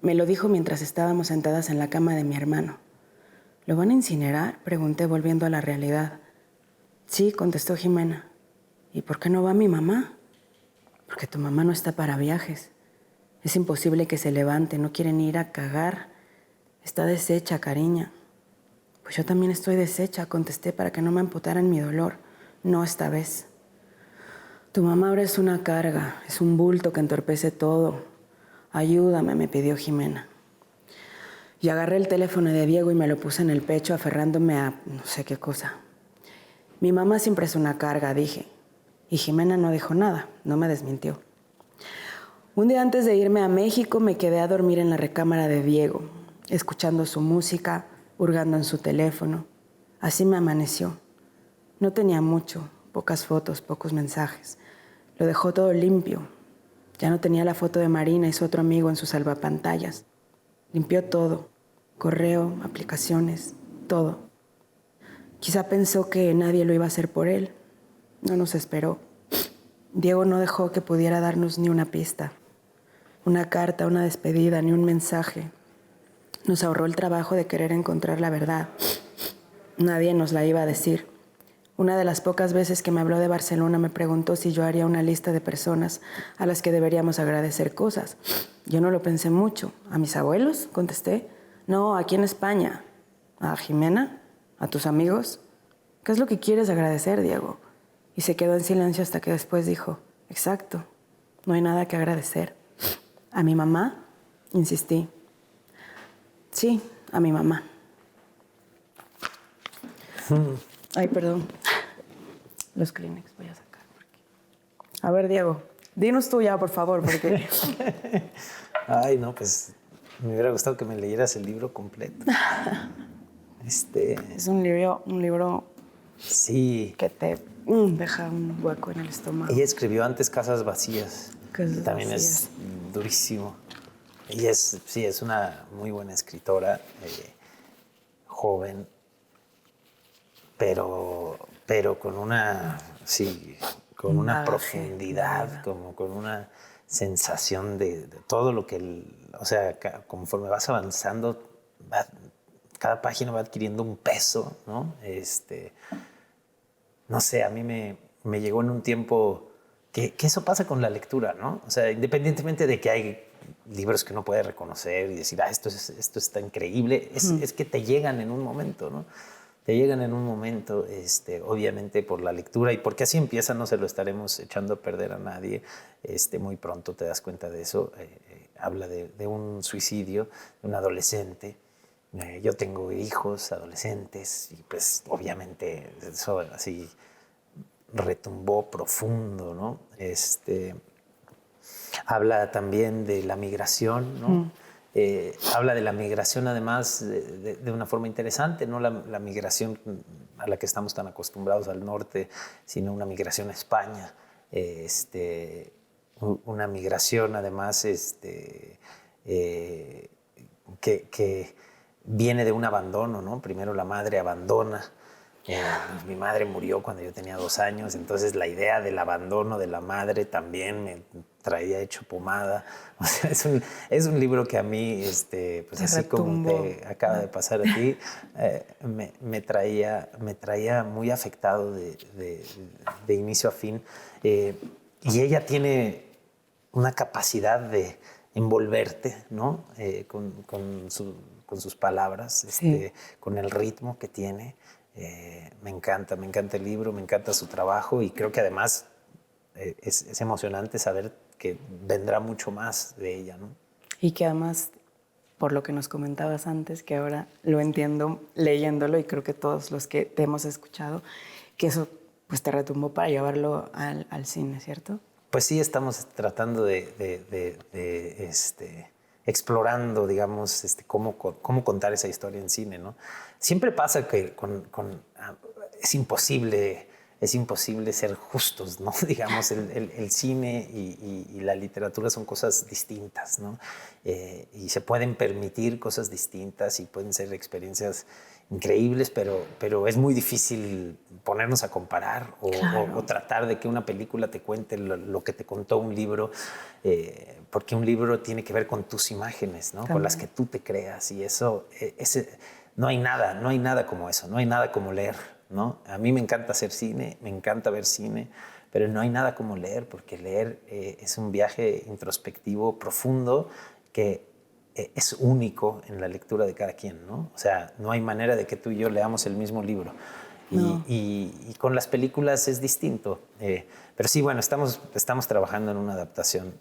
Me lo dijo mientras estábamos sentadas en la cama de mi hermano. ¿Lo van a incinerar?, pregunté, volviendo a la realidad. Sí, contestó Jimena. ¿Y por qué no va mi mamá? Porque tu mamá no está para viajes. Es imposible que se levante, no quiere ni ir a cagar. Está deshecha, cariña. Pues yo también estoy deshecha, contesté para que no me amputaran mi dolor. No esta vez. Tu mamá ahora es una carga, es un bulto que entorpece todo. Ayúdame, me pidió Jimena. Y agarré el teléfono de Diego y me lo puse en el pecho, aferrándome a no sé qué cosa. Mi mamá siempre es una carga, dije. Y Jimena no dijo nada, no me desmintió. Un día antes de irme a México me quedé a dormir en la recámara de Diego, escuchando su música, hurgando en su teléfono. Así me amaneció. No tenía mucho, pocas fotos, pocos mensajes. Lo dejó todo limpio. Ya no tenía la foto de Marina y su otro amigo en sus salvapantallas. Limpió todo. Correo, aplicaciones, todo. Quizá pensó que nadie lo iba a hacer por él. No nos esperó. Diego no dejó que pudiera darnos ni una pista. Una carta, una despedida, ni un mensaje. Nos ahorró el trabajo de querer encontrar la verdad. Nadie nos la iba a decir. Una de las pocas veces que me habló de Barcelona me preguntó si yo haría una lista de personas a las que deberíamos agradecer cosas. Yo no lo pensé mucho. ¿A mis abuelos?, contesté. No, aquí en España. ¿A Jimena? ¿A tus amigos? ¿Qué es lo que quieres agradecer, Diego? Y se quedó en silencio hasta que después dijo, exacto, no hay nada que agradecer. ¿A mi mamá?, insistí. Sí, a mi mamá. Ay, perdón. Los Kleenex voy a sacar. A ver, Diego, dinos tú ya, por favor, porque... Ay, no, pues me hubiera gustado que me leyeras el libro completo. Es un libro Sí. que te deja un hueco en el estómago. Ella escribió antes Casas Vacías. Casas que también Vacías. es durísimo. Ella es una muy buena escritora, joven, pero con una, con una Bagaje profundidad, de vida. como con una sensación de todo lo que, o sea, conforme vas avanzando, cada página va adquiriendo un peso, ¿no? No sé, a mí me llegó en un tiempo que eso pasa con la lectura, ¿no? O sea, independientemente de que hay libros que uno puede reconocer y decir, esto está increíble, es que te llegan en un momento, ¿no? Te llegan en un momento, obviamente por la lectura y porque así empieza, no se lo estaremos echando a perder a nadie. Muy pronto te das cuenta de eso. Habla de un suicidio de un adolescente. Yo tengo hijos adolescentes y pues obviamente eso así retumbó profundo, ¿no? Habla también de la migración, ¿no? Habla de la migración además de una forma interesante, no la migración a la que estamos tan acostumbrados al norte, sino una migración a España, una migración además que viene de un abandono, ¿no? Primero la madre abandona. Mi madre murió cuando yo tenía 2 años, entonces la idea del abandono de la madre también me traía hecho pomada. O sea, es un libro que a mí, pues así como te acaba de pasar a ti, me traía muy afectado de inicio a fin. Y ella tiene una capacidad de envolverte, ¿no? Con sus palabras, Sí. con el ritmo que tiene. Me encanta el libro, me encanta su trabajo y creo que además es emocionante saber que vendrá mucho más de ella, ¿no? Y que además, por lo que nos comentabas antes, que ahora lo entiendo leyéndolo y creo que todos los que te hemos escuchado, que eso pues te retumbó para llevarlo al cine, ¿cierto? Pues sí, estamos tratando explorando, digamos, cómo contar esa historia en cine, ¿no? Siempre pasa que es imposible ser justos, ¿no? Digamos, el cine y la literatura son cosas distintas, ¿no? Y se pueden permitir cosas distintas y pueden ser experiencias increíbles, pero es muy difícil ponernos a comparar Claro. o tratar de que una película te cuente lo que te contó un libro, porque un libro tiene que ver con tus imágenes, ¿no? Con las que tú te creas, y eso, no hay nada como eso, no hay nada como leer, ¿no? A mí me encanta hacer cine, me encanta ver cine, pero no hay nada como leer, porque leer es un viaje introspectivo profundo que es único en la lectura de cada quien, ¿no? O sea, no hay manera de que tú y yo leamos el mismo libro. No. Y con las películas es distinto. Pero sí, bueno, estamos trabajando en una adaptación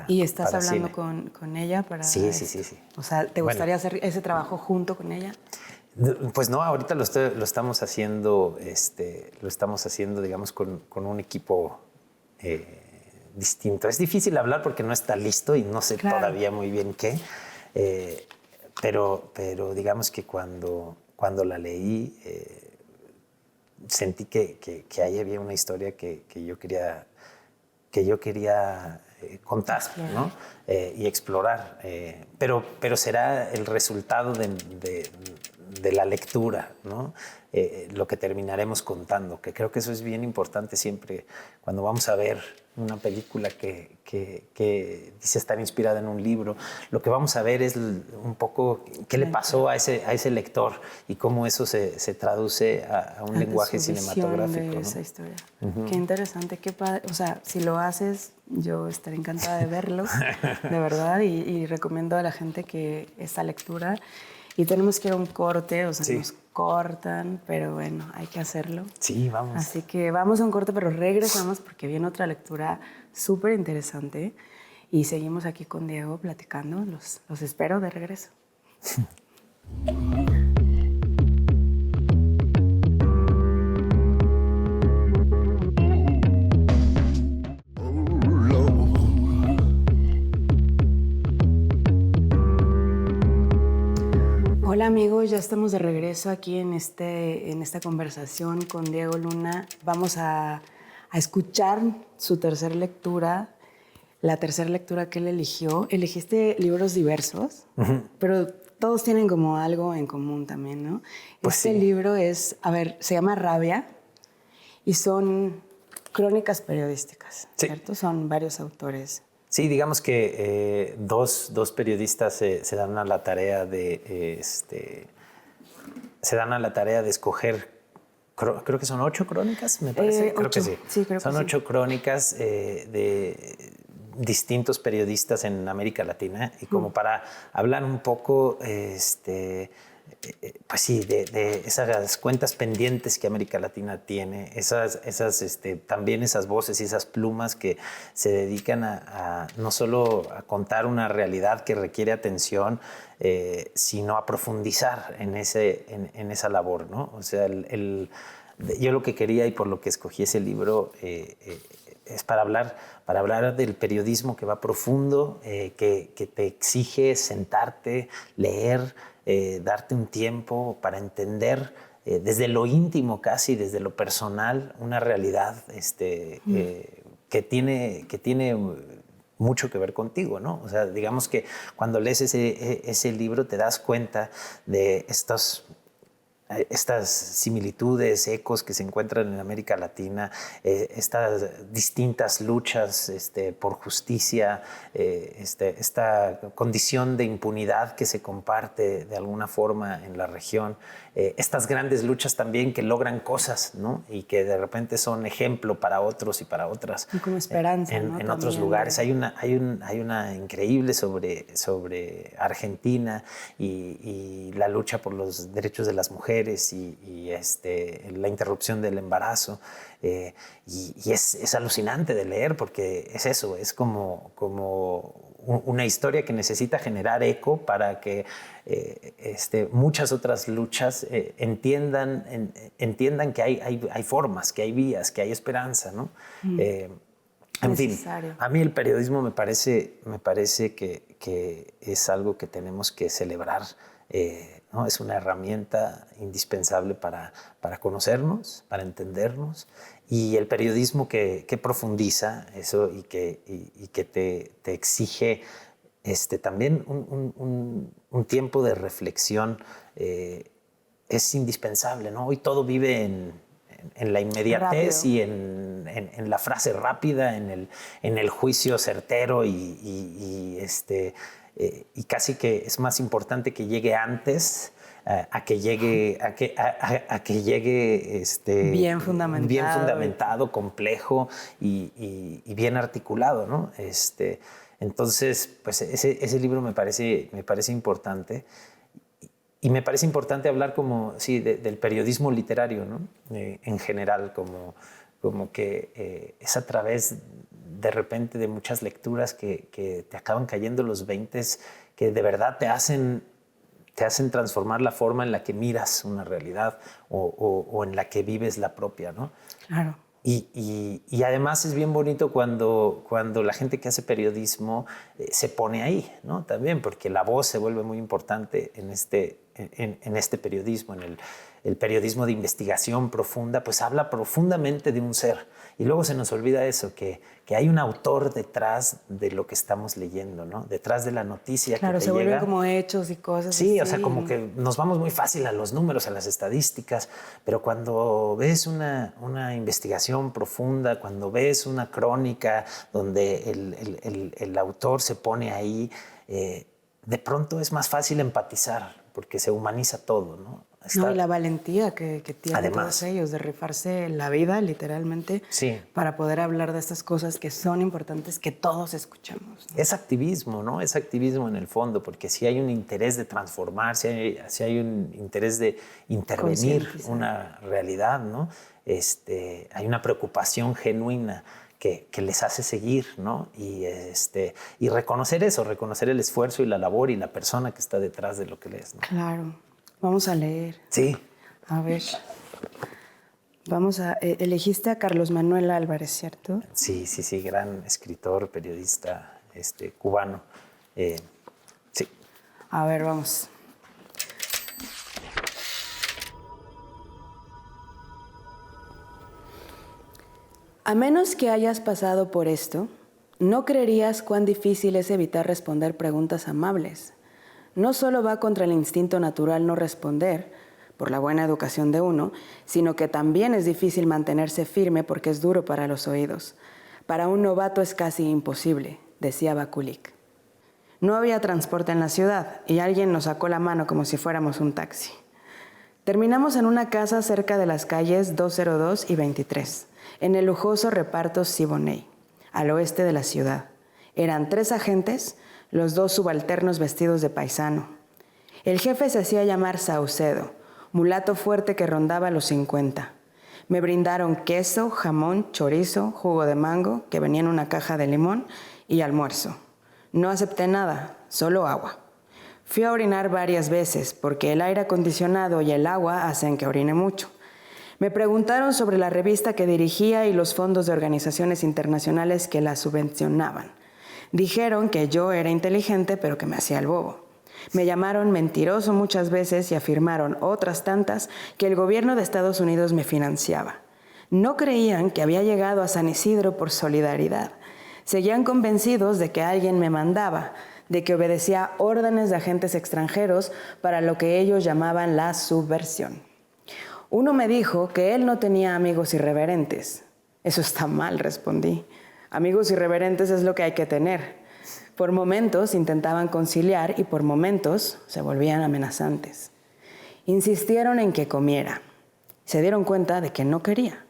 ¿Y estás para hablando cine. con ella para Sí. esto? O sea, ¿te Bueno, gustaría hacer ese trabajo junto con ella? pues no, ahorita lo estamos haciendo, digamos, con un equipo distinto. Es difícil hablar porque no está listo y no sé Claro. todavía muy bien qué, pero digamos que cuando la leí sentí que ahí había una historia que yo quería contar, Explorar. ¿no? Y explorar. Pero será el resultado de la lectura, ¿no? Lo que terminaremos contando, que creo que eso es bien importante siempre cuando vamos a ver una película que dice estar inspirada en un libro. Lo que vamos a ver es un poco qué le pasó a ese lector y cómo eso se traduce a un lenguaje Su visión cinematográfico, de ¿no? esa historia. Qué interesante, qué padre. O sea, si lo haces, yo estaré encantada de verlo, de verdad, y recomiendo a la gente que esta lectura. Y tenemos que ir a un corte, o sea, Sí. nos cortan, pero bueno, hay que hacerlo. Sí, vamos. Así que vamos a un corte, pero regresamos porque viene otra lectura súper interesante. Y seguimos aquí con Diego platicando. Los espero de regreso. Hola amigos, ya estamos de regreso aquí en esta conversación con Diego Luna. Vamos a escuchar su tercera lectura, la tercera lectura que él eligió. Elegiste libros diversos, pero todos tienen como algo en común también, ¿no? Pues Este sí. libro se llama Rabia y son crónicas periodísticas, Sí. ¿cierto? Son varios autores. Sí, digamos que dos periodistas se dan a la tarea de escoger. Creo que son 8 crónicas, me parece. Creo 8. que sí. Sí, creo que Son sí. 8 crónicas de distintos periodistas en América Latina y como para hablar un poco, pues sí, de esas cuentas pendientes que América Latina tiene, también esas voces y esas plumas que se dedican a no solo a contar una realidad que requiere atención, sino a profundizar en esa labor, ¿no? O sea, yo lo que quería y por lo que escogí ese libro es para hablar del periodismo que va profundo, que te exige sentarte, leer, darte un tiempo para entender desde lo íntimo casi, desde lo personal, una realidad que tiene mucho que ver contigo, ¿no? O sea, digamos que cuando lees ese libro te das cuenta de estas similitudes, ecos que se encuentran en América Latina, estas distintas luchas por justicia, esta condición de impunidad que se comparte de alguna forma en la región, estas grandes luchas también que logran cosas, ¿no? Y que de repente son ejemplo para otros y para otras. Y como esperanza, ¿no? En otros lugares. Hay una increíble sobre Argentina y la lucha por los derechos de las mujeres y la interrupción del embarazo. Y es alucinante de leer porque es eso, es como una historia que necesita generar eco para que muchas otras luchas entiendan que hay formas, que hay vías, que hay esperanza, ¿no? En fin, Necesario. a mí el periodismo me parece que es algo que tenemos que celebrar, ¿no? Es una herramienta indispensable para conocernos, para entendernos, y el periodismo que profundiza eso y que te exige también un tiempo de reflexión es indispensable, ¿no? Hoy todo vive en la inmediatez Rápido. y en la frase rápida, en el juicio certero y casi que es más importante que llegue antes a que llegue Bien fundamentado. bien fundamentado, complejo y bien articulado, ¿no? Entonces, pues ese libro me parece importante. Y me parece importante hablar como, sí, del periodismo literario, ¿no? En general, como que es a través de repente de muchas lecturas que te acaban cayendo los 20s, que de verdad te hacen transformar la forma en la que miras una realidad o en la que vives la propia, ¿no? Claro. Y además es bien bonito cuando la gente que hace periodismo se pone ahí, ¿no? También, porque la voz se vuelve muy importante en este periodismo, en el periodismo de investigación profunda, pues habla profundamente de un ser. Y luego se nos olvida eso, que hay un autor detrás de lo que estamos leyendo, ¿no? Detrás de la noticia Claro, que te se vuelven llega. como hechos y cosas Sí, así. o sea, como que nos vamos muy fácil a los números, a las estadísticas, pero cuando ves una investigación profunda, cuando ves una crónica donde el autor se pone ahí, de pronto es más fácil empatizar, porque se humaniza todo, ¿no? No, y la valentía que tienen Además, todos ellos de rifarse la vida, literalmente, sí, para poder hablar de estas cosas que son importantes, que todos escuchamos, ¿no? es activismo, ¿no? Es activismo en el fondo, porque si hay un interés de transformar, si hay un interés de intervenir una realidad, ¿no? Hay una preocupación genuina que les hace seguir, ¿no? Y reconocer eso, reconocer el esfuerzo y la labor y la persona que está detrás de lo que lees, ¿no? Claro. Vamos a leer. Sí. A ver. Elegiste a Carlos Manuel Álvarez, ¿cierto? Sí, gran escritor, periodista cubano. Sí. A ver, vamos. A menos que hayas pasado por esto, no creerías cuán difícil es evitar responder preguntas amables. No solo va contra el instinto natural no responder, por la buena educación de uno, sino que también es difícil mantenerse firme porque es duro para los oídos. Para un novato es casi imposible, decía Bakulik. No había transporte en la ciudad y alguien nos sacó la mano como si fuéramos un taxi. Terminamos en una casa cerca de las calles 202 y 23, en el lujoso reparto Siboney, al oeste de la ciudad. Eran 3 agentes, los 2 subalternos vestidos de paisano. El jefe se hacía llamar Saucedo, mulato fuerte que rondaba los 50. Me brindaron queso, jamón, chorizo, jugo de mango, que venía en una caja de limón, y almuerzo. No acepté nada, solo agua. Fui a orinar varias veces, porque el aire acondicionado y el agua hacen que orine mucho. Me preguntaron sobre la revista que dirigía y los fondos de organizaciones internacionales que la subvencionaban. Dijeron que yo era inteligente, pero que me hacía el bobo. Me llamaron mentiroso muchas veces y afirmaron otras tantas que el gobierno de Estados Unidos me financiaba. No creían que había llegado a San Isidro por solidaridad. Seguían convencidos de que alguien me mandaba, de que obedecía órdenes de agentes extranjeros para lo que ellos llamaban la subversión. Uno me dijo que él no tenía amigos irreverentes. Eso está mal, respondí. Amigos irreverentes es lo que hay que tener. Por momentos intentaban conciliar y por momentos se volvían amenazantes. Insistieron en que comiera. Se dieron cuenta de que no quería.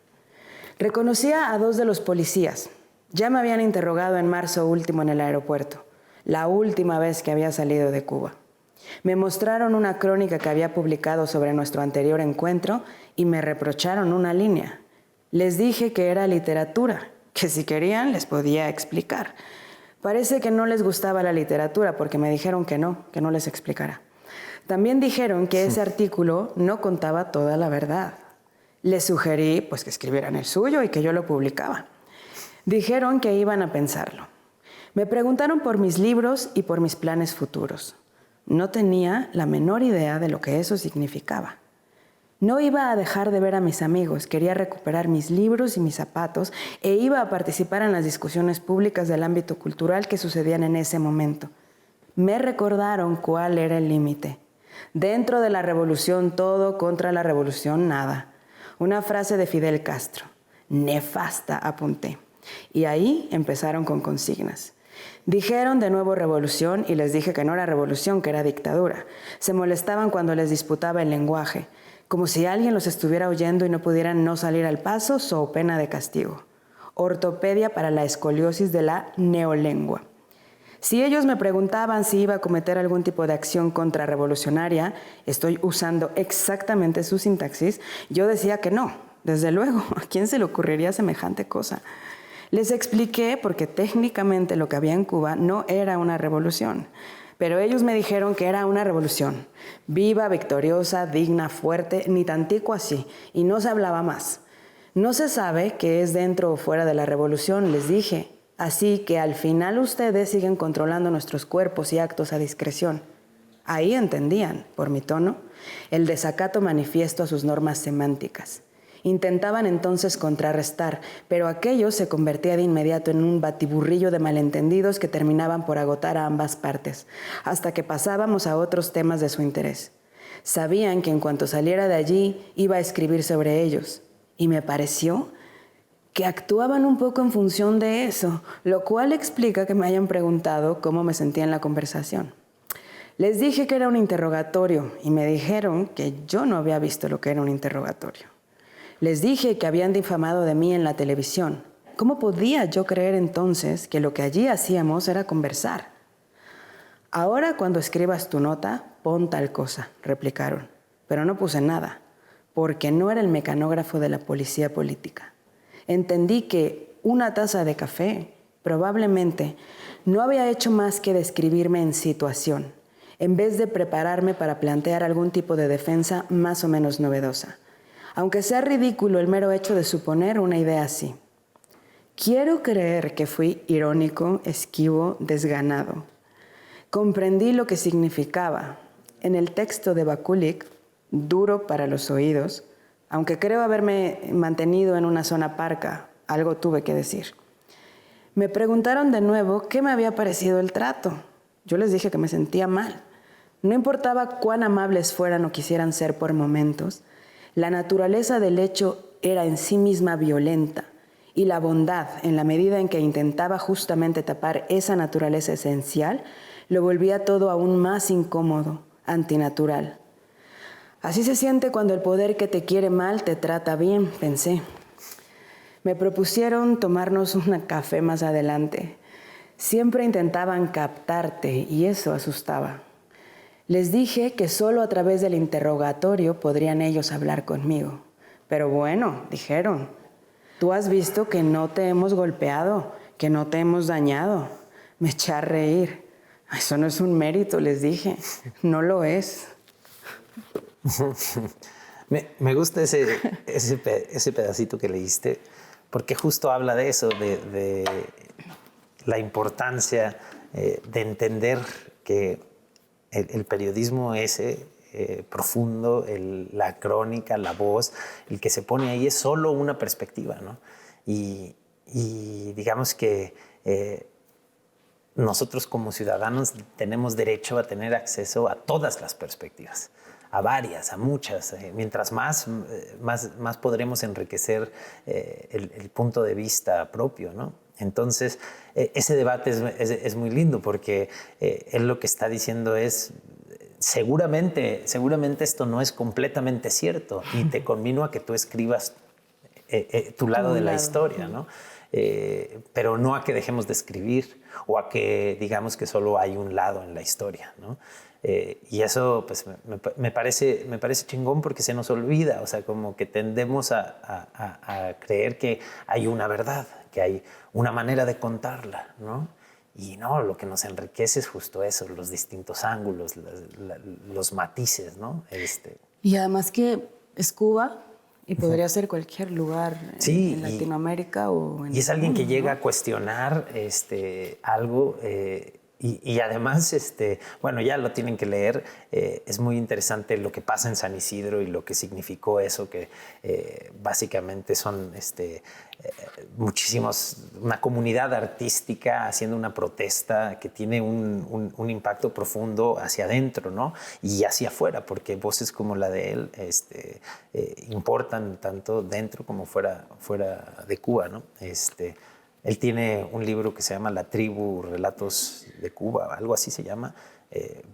Reconocía a 2 de los policías. Ya me habían interrogado en marzo último en el aeropuerto, la última vez que había salido de Cuba. Me mostraron una crónica que había publicado sobre nuestro anterior encuentro y me reprocharon una línea. Les dije que era literatura, que si querían les podía explicar. Parece que no les gustaba la literatura porque me dijeron que no les explicara. También dijeron que ese artículo no contaba toda la verdad. Les sugerí pues que escribieran el suyo y que yo lo publicaba. Dijeron que iban a pensarlo. Me preguntaron por mis libros y por mis planes futuros. No tenía la menor idea de lo que eso significaba. No iba a dejar de ver a mis amigos, quería recuperar mis libros y mis zapatos e iba a participar en las discusiones públicas del ámbito cultural que sucedían en ese momento. Me recordaron cuál era el límite. Dentro de la revolución todo, contra la revolución nada. Una frase de Fidel Castro. Nefasta, apunté. Y ahí empezaron con consignas. Dijeron de nuevo revolución y les dije que no era revolución, que era dictadura. Se molestaban cuando les disputaba el lenguaje, como si alguien los estuviera oyendo y no pudieran no salir al paso, so pena de castigo. Ortopedia para la escoliosis de la neolengua. Si ellos me preguntaban si iba a cometer algún tipo de acción contrarrevolucionaria, estoy usando exactamente su sintaxis, yo decía que no, desde luego, ¿a quién se le ocurriría semejante cosa? Les expliqué porque técnicamente lo que había en Cuba no era una revolución, pero ellos me dijeron que era una revolución, viva, victoriosa, digna, fuerte, ni tantico así, y no se hablaba más. No se sabe qué es dentro o fuera de la revolución, les dije. Así que al final ustedes siguen controlando nuestros cuerpos y actos a discreción. Ahí entendían, por mi tono, el desacato manifiesto a sus normas semánticas. Intentaban entonces contrarrestar, pero aquello se convertía de inmediato en un batiburrillo de malentendidos que terminaban por agotar a ambas partes, hasta que pasábamos a otros temas de su interés. Sabían que en cuanto saliera de allí iba a escribir sobre ellos, y me pareció que actuaban un poco en función de eso, lo cual explica que me hayan preguntado cómo me sentía en la conversación. Les dije que era un interrogatorio y me dijeron que yo no había visto lo que era un interrogatorio. Les dije que habían difamado de mí en la televisión. ¿Cómo podía yo creer entonces que lo que allí hacíamos era conversar? Ahora cuando escribas tu nota, pon tal cosa, replicaron. Pero no puse nada, porque no era el mecanógrafo de la policía política. Entendí que una taza de café probablemente no había hecho más que describirme en situación, en vez de prepararme para plantear algún tipo de defensa más o menos novedosa, aunque sea ridículo el mero hecho de suponer una idea así. Quiero creer que fui irónico, esquivo, desganado. Comprendí lo que significaba. En el texto de Bakulik, duro para los oídos, aunque creo haberme mantenido en una zona parca, algo tuve que decir. Me preguntaron de nuevo qué me había parecido el trato. Yo les dije que me sentía mal. No importaba cuán amables fueran o quisieran ser por momentos, la naturaleza del hecho era en sí misma violenta, y la bondad, en la medida en que intentaba justamente tapar esa naturaleza esencial, lo volvía todo aún más incómodo, antinatural. Así se siente cuando el poder que te quiere mal te trata bien, pensé. Me propusieron tomarnos un café más adelante. Siempre intentaban captarte y eso asustaba. Les dije que solo a través del interrogatorio podrían ellos hablar conmigo. Pero bueno, dijeron, tú has visto que no te hemos golpeado, que no te hemos dañado. Me eché a reír. Eso no es un mérito, les dije. No lo es. Me gusta ese pedacito que leíste, porque justo habla de eso, de la importancia de entender que el periodismo ese profundo, la crónica, la voz, el que se pone ahí es solo una perspectiva, ¿no? Y digamos que nosotros como ciudadanos tenemos derecho a tener acceso a todas las perspectivas, a varias, a muchas. Mientras más podremos enriquecer el punto de vista propio, ¿no? Entonces, ese debate es muy lindo porque él lo que está diciendo es, seguramente esto no es completamente cierto y te conmino a que tú escribas tu lado de la historia, ¿no? Pero no a que dejemos de escribir o a que digamos que solo hay un lado en la historia, ¿no? Y eso pues me parece chingón porque se nos olvida, o sea, como que tendemos a creer que hay una verdad, que hay una manera de contarla, ¿no? Y no, lo que nos enriquece es justo eso, los distintos ángulos, los matices, ¿no? Y además que es Cuba y podría ser cualquier lugar en Latinoamérica o en y es alguien que llega a cuestionar algo y además, bueno, ya lo tienen que leer. Es muy interesante lo que pasa en San Isidro y lo que significó eso, que básicamente son muchísimos, una comunidad artística haciendo una protesta que tiene un impacto profundo hacia adentro, ¿no? Y hacia afuera, porque voces como la de él importan tanto dentro como fuera de Cuba, ¿no? Él tiene un libro que se llama La Tribu, Relatos de Cuba, algo así se llama.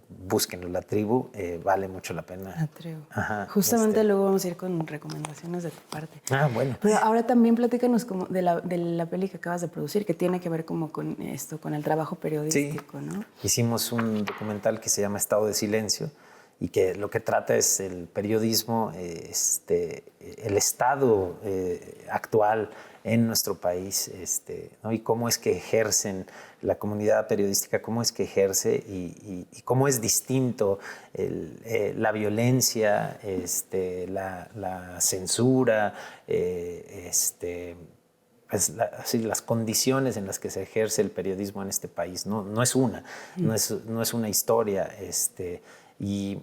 Búsquenlo, La Tribu, vale mucho la pena. La Tribu. Ajá, Justamente luego vamos a ir con recomendaciones de tu parte. Bueno. Pero ahora también platícanos como de la peli que acabas de producir, que tiene que ver como con esto, con el trabajo periodístico, Sí. ¿no? Hicimos un documental que se llama Estado de Silencio y que lo que trata es el periodismo, el estado actual en nuestro país, ¿no? Y cómo es que ejercen la comunidad periodística, cómo es que ejerce y cómo es distinto la violencia, la censura, pues, las condiciones en las que se ejerce el periodismo en este país. No es una, no es una historia. Y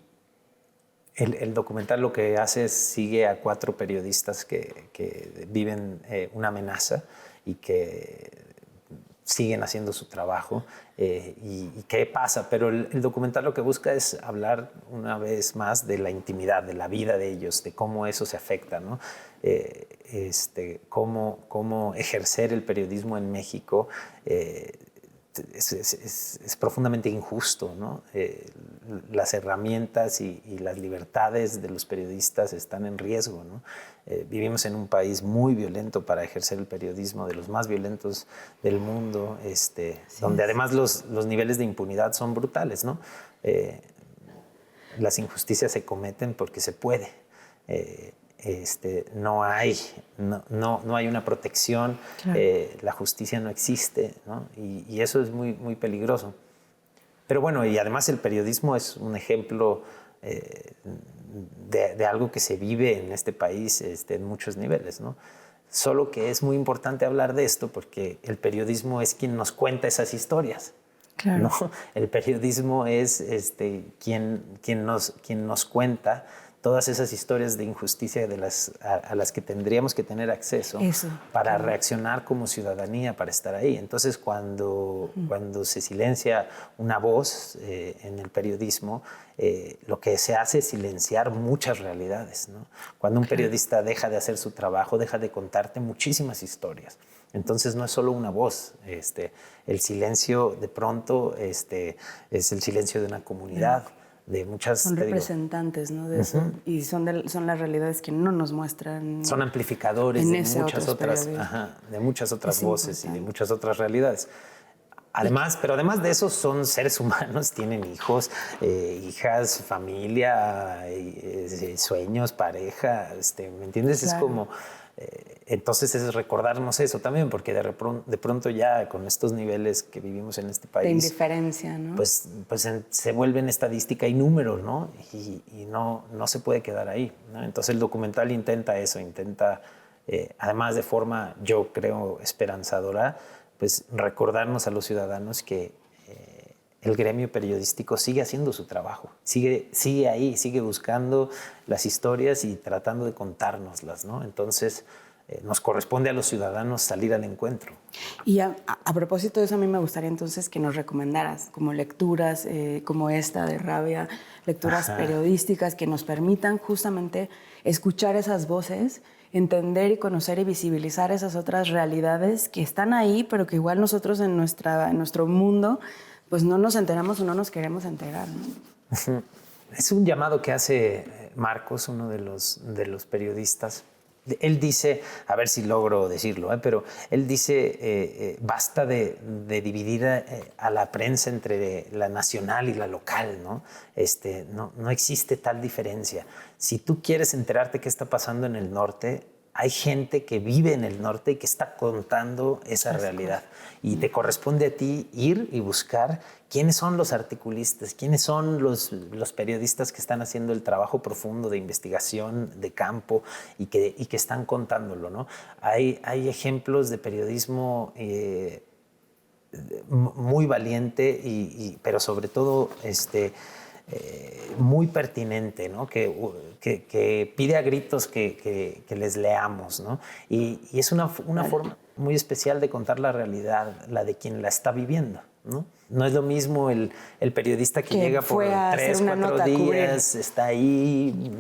el documental lo que hace es sigue a 4 periodistas que viven una amenaza y que siguen haciendo su trabajo y qué pasa. Pero el documental lo que busca es hablar una vez más de la intimidad, de la vida de ellos, de cómo eso se afecta, ¿no? Cómo ejercer el periodismo en México es profundamente injusto, ¿no? Las herramientas y las libertades de los periodistas están en riesgo, ¿no? Vivimos en un país muy violento para ejercer el periodismo, de los más violentos del mundo, donde además los niveles de impunidad son brutales, ¿no? Las injusticias se cometen porque se puede. No hay una protección, Claro. La justicia no existe, ¿no? Y eso es muy, muy peligroso. Pero bueno, y además el periodismo es un ejemplo de algo que se vive en este país en muchos niveles, ¿no? Solo que es muy importante hablar de esto porque el periodismo es quien nos cuenta esas historias. Claro. ¿No? El periodismo es quien nos cuenta todas esas historias de injusticia a las que tendríamos que tener acceso para reaccionar como ciudadanía, para estar ahí. Entonces, cuando se silencia una voz en el periodismo, lo que se hace es silenciar muchas realidades, ¿no? Cuando un periodista deja de hacer su trabajo, deja de contarte muchísimas historias. Entonces no es solo una voz, el silencio de pronto es el silencio de una comunidad, de muchas... Son representantes, ¿no? De eso, y son las realidades que no nos muestran. Son amplificadores de muchas otras voces y de muchas otras realidades. Además, pero además de eso son seres humanos, tienen hijos, hijas, familia, sueños, pareja, ¿me entiendes? Claro. Es como... entonces es recordarnos eso también, porque de pronto ya con estos niveles que vivimos en este país... De indiferencia, ¿no? Pues se vuelven estadística y números, ¿no? Y no se puede quedar ahí, ¿no? Entonces el documental intenta eso, además de forma, yo creo, esperanzadora, pues recordarnos a los ciudadanos que el gremio periodístico sigue haciendo su trabajo, sigue ahí, sigue buscando las historias y tratando de contárnoslas, ¿no? Entonces, nos corresponde a los ciudadanos salir al encuentro. Y a propósito de eso, a mí me gustaría entonces que nos recomendaras como lecturas como esta de Rabia, lecturas periodísticas que nos permitan justamente escuchar esas voces, entender y conocer y visibilizar esas otras realidades que están ahí, pero que igual nosotros en nuestro mundo pues no nos enteramos o no nos queremos enterar, ¿no? Es un llamado que hace Marcos, uno de los periodistas. Él dice, a ver si logro decirlo, pero él dice, basta de dividir a la prensa entre la nacional y la local, ¿no? No existe tal diferencia. Si tú quieres enterarte qué está pasando en el norte, hay gente que vive en el norte y que está contando esa realidad. Y te corresponde a ti ir y buscar quiénes son los articulistas, quiénes son los periodistas que están haciendo el trabajo profundo de investigación de campo y que están contándolo, ¿no? Hay ejemplos de periodismo muy valiente, pero sobre todo muy pertinente, ¿no? Que pide a gritos que les leamos, ¿no? Y es una forma muy especial de contar la realidad, la de quien la está viviendo, ¿no? No es lo mismo el periodista que llega por 3, 4 días, está ahí,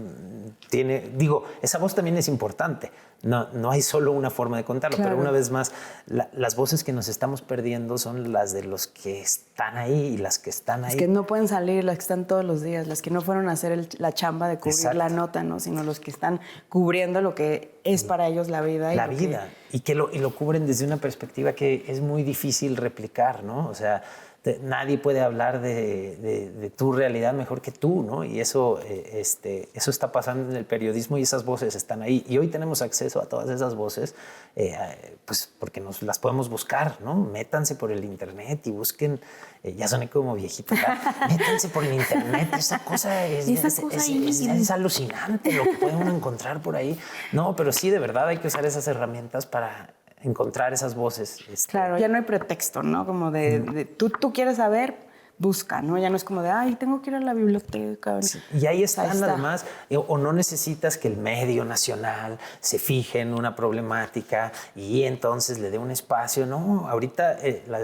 esa voz también es importante. No hay solo una forma de contarlo, claro. Pero una vez más, las voces que nos estamos perdiendo son las de los que están ahí y las que están ahí. Las que no pueden salir, las que están todos los días, las que no fueron a hacer la chamba de cubrir la nota, ¿no? Sino los que están cubriendo lo que es para ellos la vida. La vida. Y lo cubren desde una perspectiva que es muy difícil replicar, ¿no? O sea, nadie puede hablar de tu realidad mejor que tú, ¿no? Y eso está pasando en el periodismo y esas voces están ahí. Y hoy tenemos acceso a todas esas voces, pues porque nos las podemos buscar, ¿no? Métanse por el internet y busquen, ya soné como viejito, métanse por el internet, esa cosa es alucinante lo que puede uno encontrar por ahí. No, pero sí, de verdad hay que usar esas herramientas para encontrar esas voces. Claro, ya no hay pretexto, ¿no? Como tú quieres saber, busca, ¿no? Ya no es como de, ay, tengo que ir a la biblioteca. Sí, y ahí están, además, o no necesitas que el medio nacional se fije en una problemática y entonces le dé un espacio. No, ahorita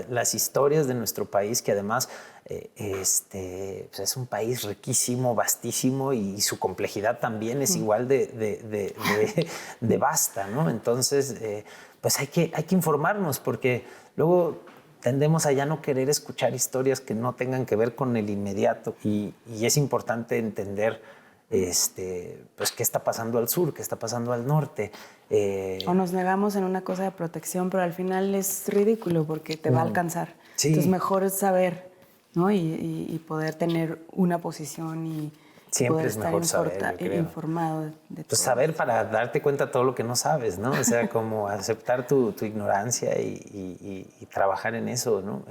las historias de nuestro país, que además pues es un país riquísimo, vastísimo, y su complejidad también es igual de vasta, ¿no? Entonces, pues hay que informarnos, porque luego tendemos a ya no querer escuchar historias que no tengan que ver con el inmediato, y es importante entender pues qué está pasando al sur, qué está pasando al norte. O nos negamos en una cosa de protección, pero al final es ridículo porque te va a alcanzar. Sí. Entonces mejor es saber, ¿no? Y poder tener una posición y siempre es mejor saber, informado de todo. Pues saber para darte cuenta de todo lo que no sabes, ¿no? O sea, como aceptar tu ignorancia y trabajar en eso, ¿no?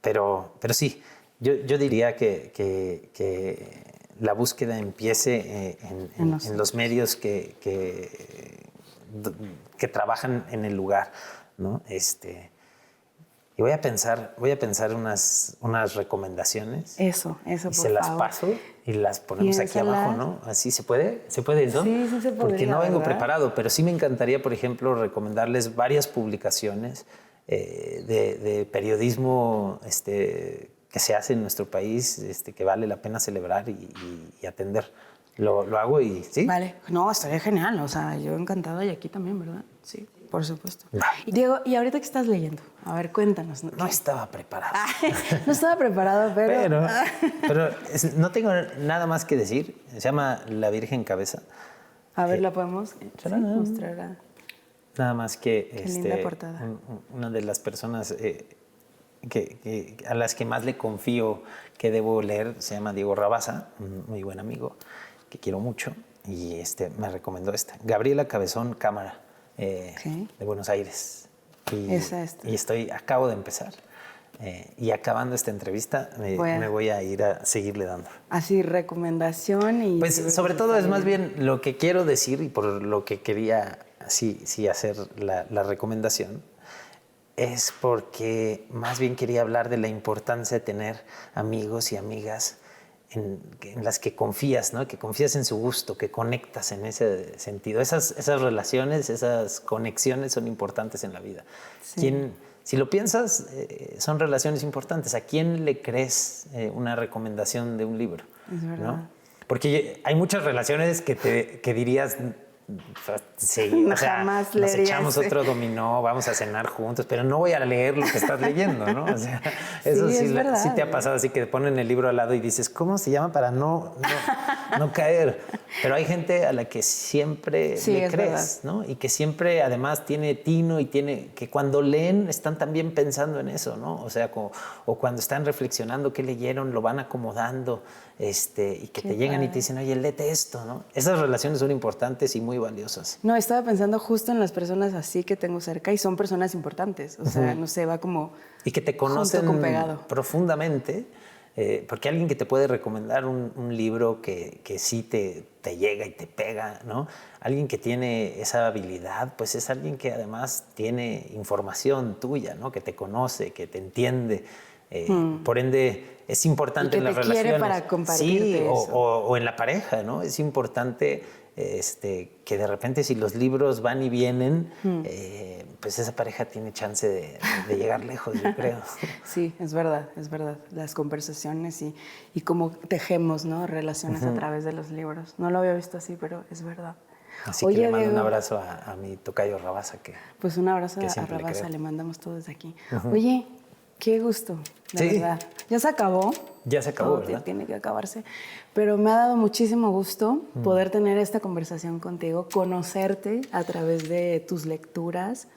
Pero sí, yo diría que la búsqueda empiece en los medios que trabajan en el lugar, ¿no? Y voy a pensar unas recomendaciones. Eso, por favor. Se las paso y las ponemos aquí abajo, ¿no? Así se puede, ¿no? Sí, se podría. Porque no vengo ¿verdad? preparado, pero sí me encantaría, por ejemplo, recomendarles varias publicaciones de periodismo que se hace en nuestro país, que vale la pena celebrar y atender. Lo hago y sí. Vale, no, estaría genial. O sea, yo encantada, y aquí también, ¿verdad? Sí. Por supuesto. Diego, ¿y ahorita qué estás leyendo? A ver, cuéntanos. No estaba preparado. No estaba preparado, pero no tengo nada más que decir. Se llama La Virgen Cabeza. A ver, ¿la podemos mostrar? Nada más que Qué linda portada. Una de las personas a las que más le confío que debo leer se llama Diego Rabasa, un muy buen amigo que quiero mucho, y me recomendó esta. Gabriela Cabezón Cámara. De Buenos Aires. Y acabo de empezar. Y acabando esta entrevista, me voy a ir a seguirle dando. Así, recomendación y... Pues sobre todo es más bien lo que quiero decir, y por lo que quería sí hacer la recomendación, es porque más bien quería hablar de la importancia de tener amigos y amigas en las que confías, ¿no? Que confías en su gusto, que conectas en ese sentido. Esas relaciones, esas conexiones son importantes en la vida. Sí. Si lo piensas, son relaciones importantes. ¿A quién le crees una recomendación de un libro? Es verdad. ¿No? Porque hay muchas relaciones que dirías... Sí, o sea, jamás nos echamos otro dominó, vamos a cenar juntos, pero no voy a leer lo que estás leyendo, ¿no? O sea, eso sí te ha pasado, así que ponen el libro al lado y dices, ¿cómo se llama? Para no caer. Pero hay gente a la que siempre le crees, ¿no? Y que siempre además tiene tino y que cuando leen están también pensando en eso, ¿no? O sea, o cuando están reflexionando qué leyeron, lo van acomodando, y que te llegan y te dicen, oye, léete esto, ¿no? Esas relaciones son importantes y muy valiosas. No, estaba pensando justo en las personas así que tengo cerca, y son personas importantes. O sea, no sé, va como... Y que te conocen profundamente, porque alguien que te puede recomendar un libro que sí te llega y te pega, ¿no? Alguien que tiene esa habilidad, pues es alguien que además tiene información tuya, ¿no? Que te conoce, que te entiende. Por ende, es importante en las relaciones. Y que te quiere para compartirte sí, eso. o en la pareja, ¿no? Es importante que de repente si los libros van y vienen, pues esa pareja tiene chance de llegar lejos, yo creo. Sí, es verdad, es verdad. Las conversaciones y cómo tejemos, ¿no? Relaciones a través de los libros. No lo había visto así, pero es verdad. Así Oye, que le mando un Diego, abrazo a mi tocayo Rabasa, pues un abrazo que a siempre le Rabasa, creo. le mandamos todos desde aquí. Oye, qué gusto, la Sí. verdad. Ya se acabó. Ya se acabó, Todo ¿verdad? tiene que acabarse. Pero me ha dado muchísimo gusto poder tener esta conversación contigo, conocerte a través de tus lecturas,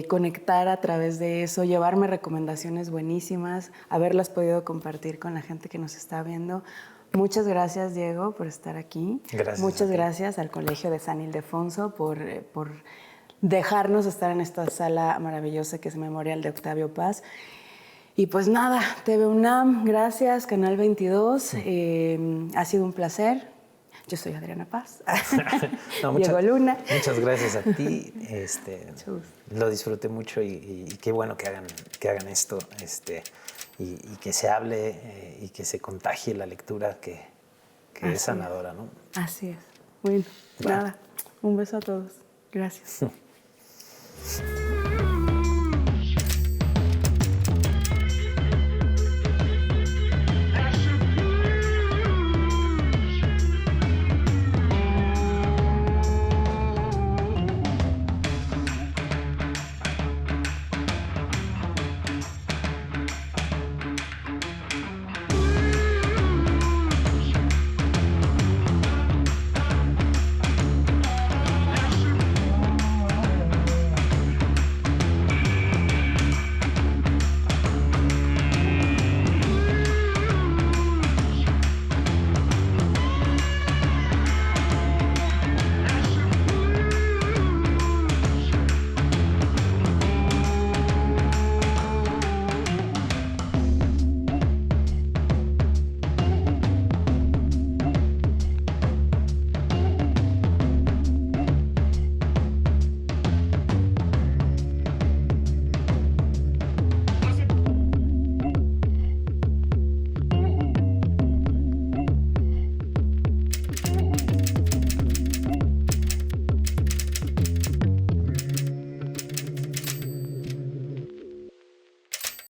conectar a través de eso, llevarme recomendaciones buenísimas, haberlas podido compartir con la gente que nos está viendo. Muchas gracias, Diego, por estar aquí. Gracias Muchas a ti. gracias al Colegio de San Ildefonso por dejarnos estar en esta sala maravillosa que es Memorial de Octavio Paz. Y pues nada, TV UNAM, gracias, Canal 22, ha sido un placer. Yo soy Adriana Paz. No, Diego Luna. muchas gracias a ti. Mucho gusto. Lo disfruté mucho y qué bueno que hagan esto y que se hable y que se contagie la lectura que es sanadora, ¿no? Así es. Bueno, nada, un beso a todos. Gracias.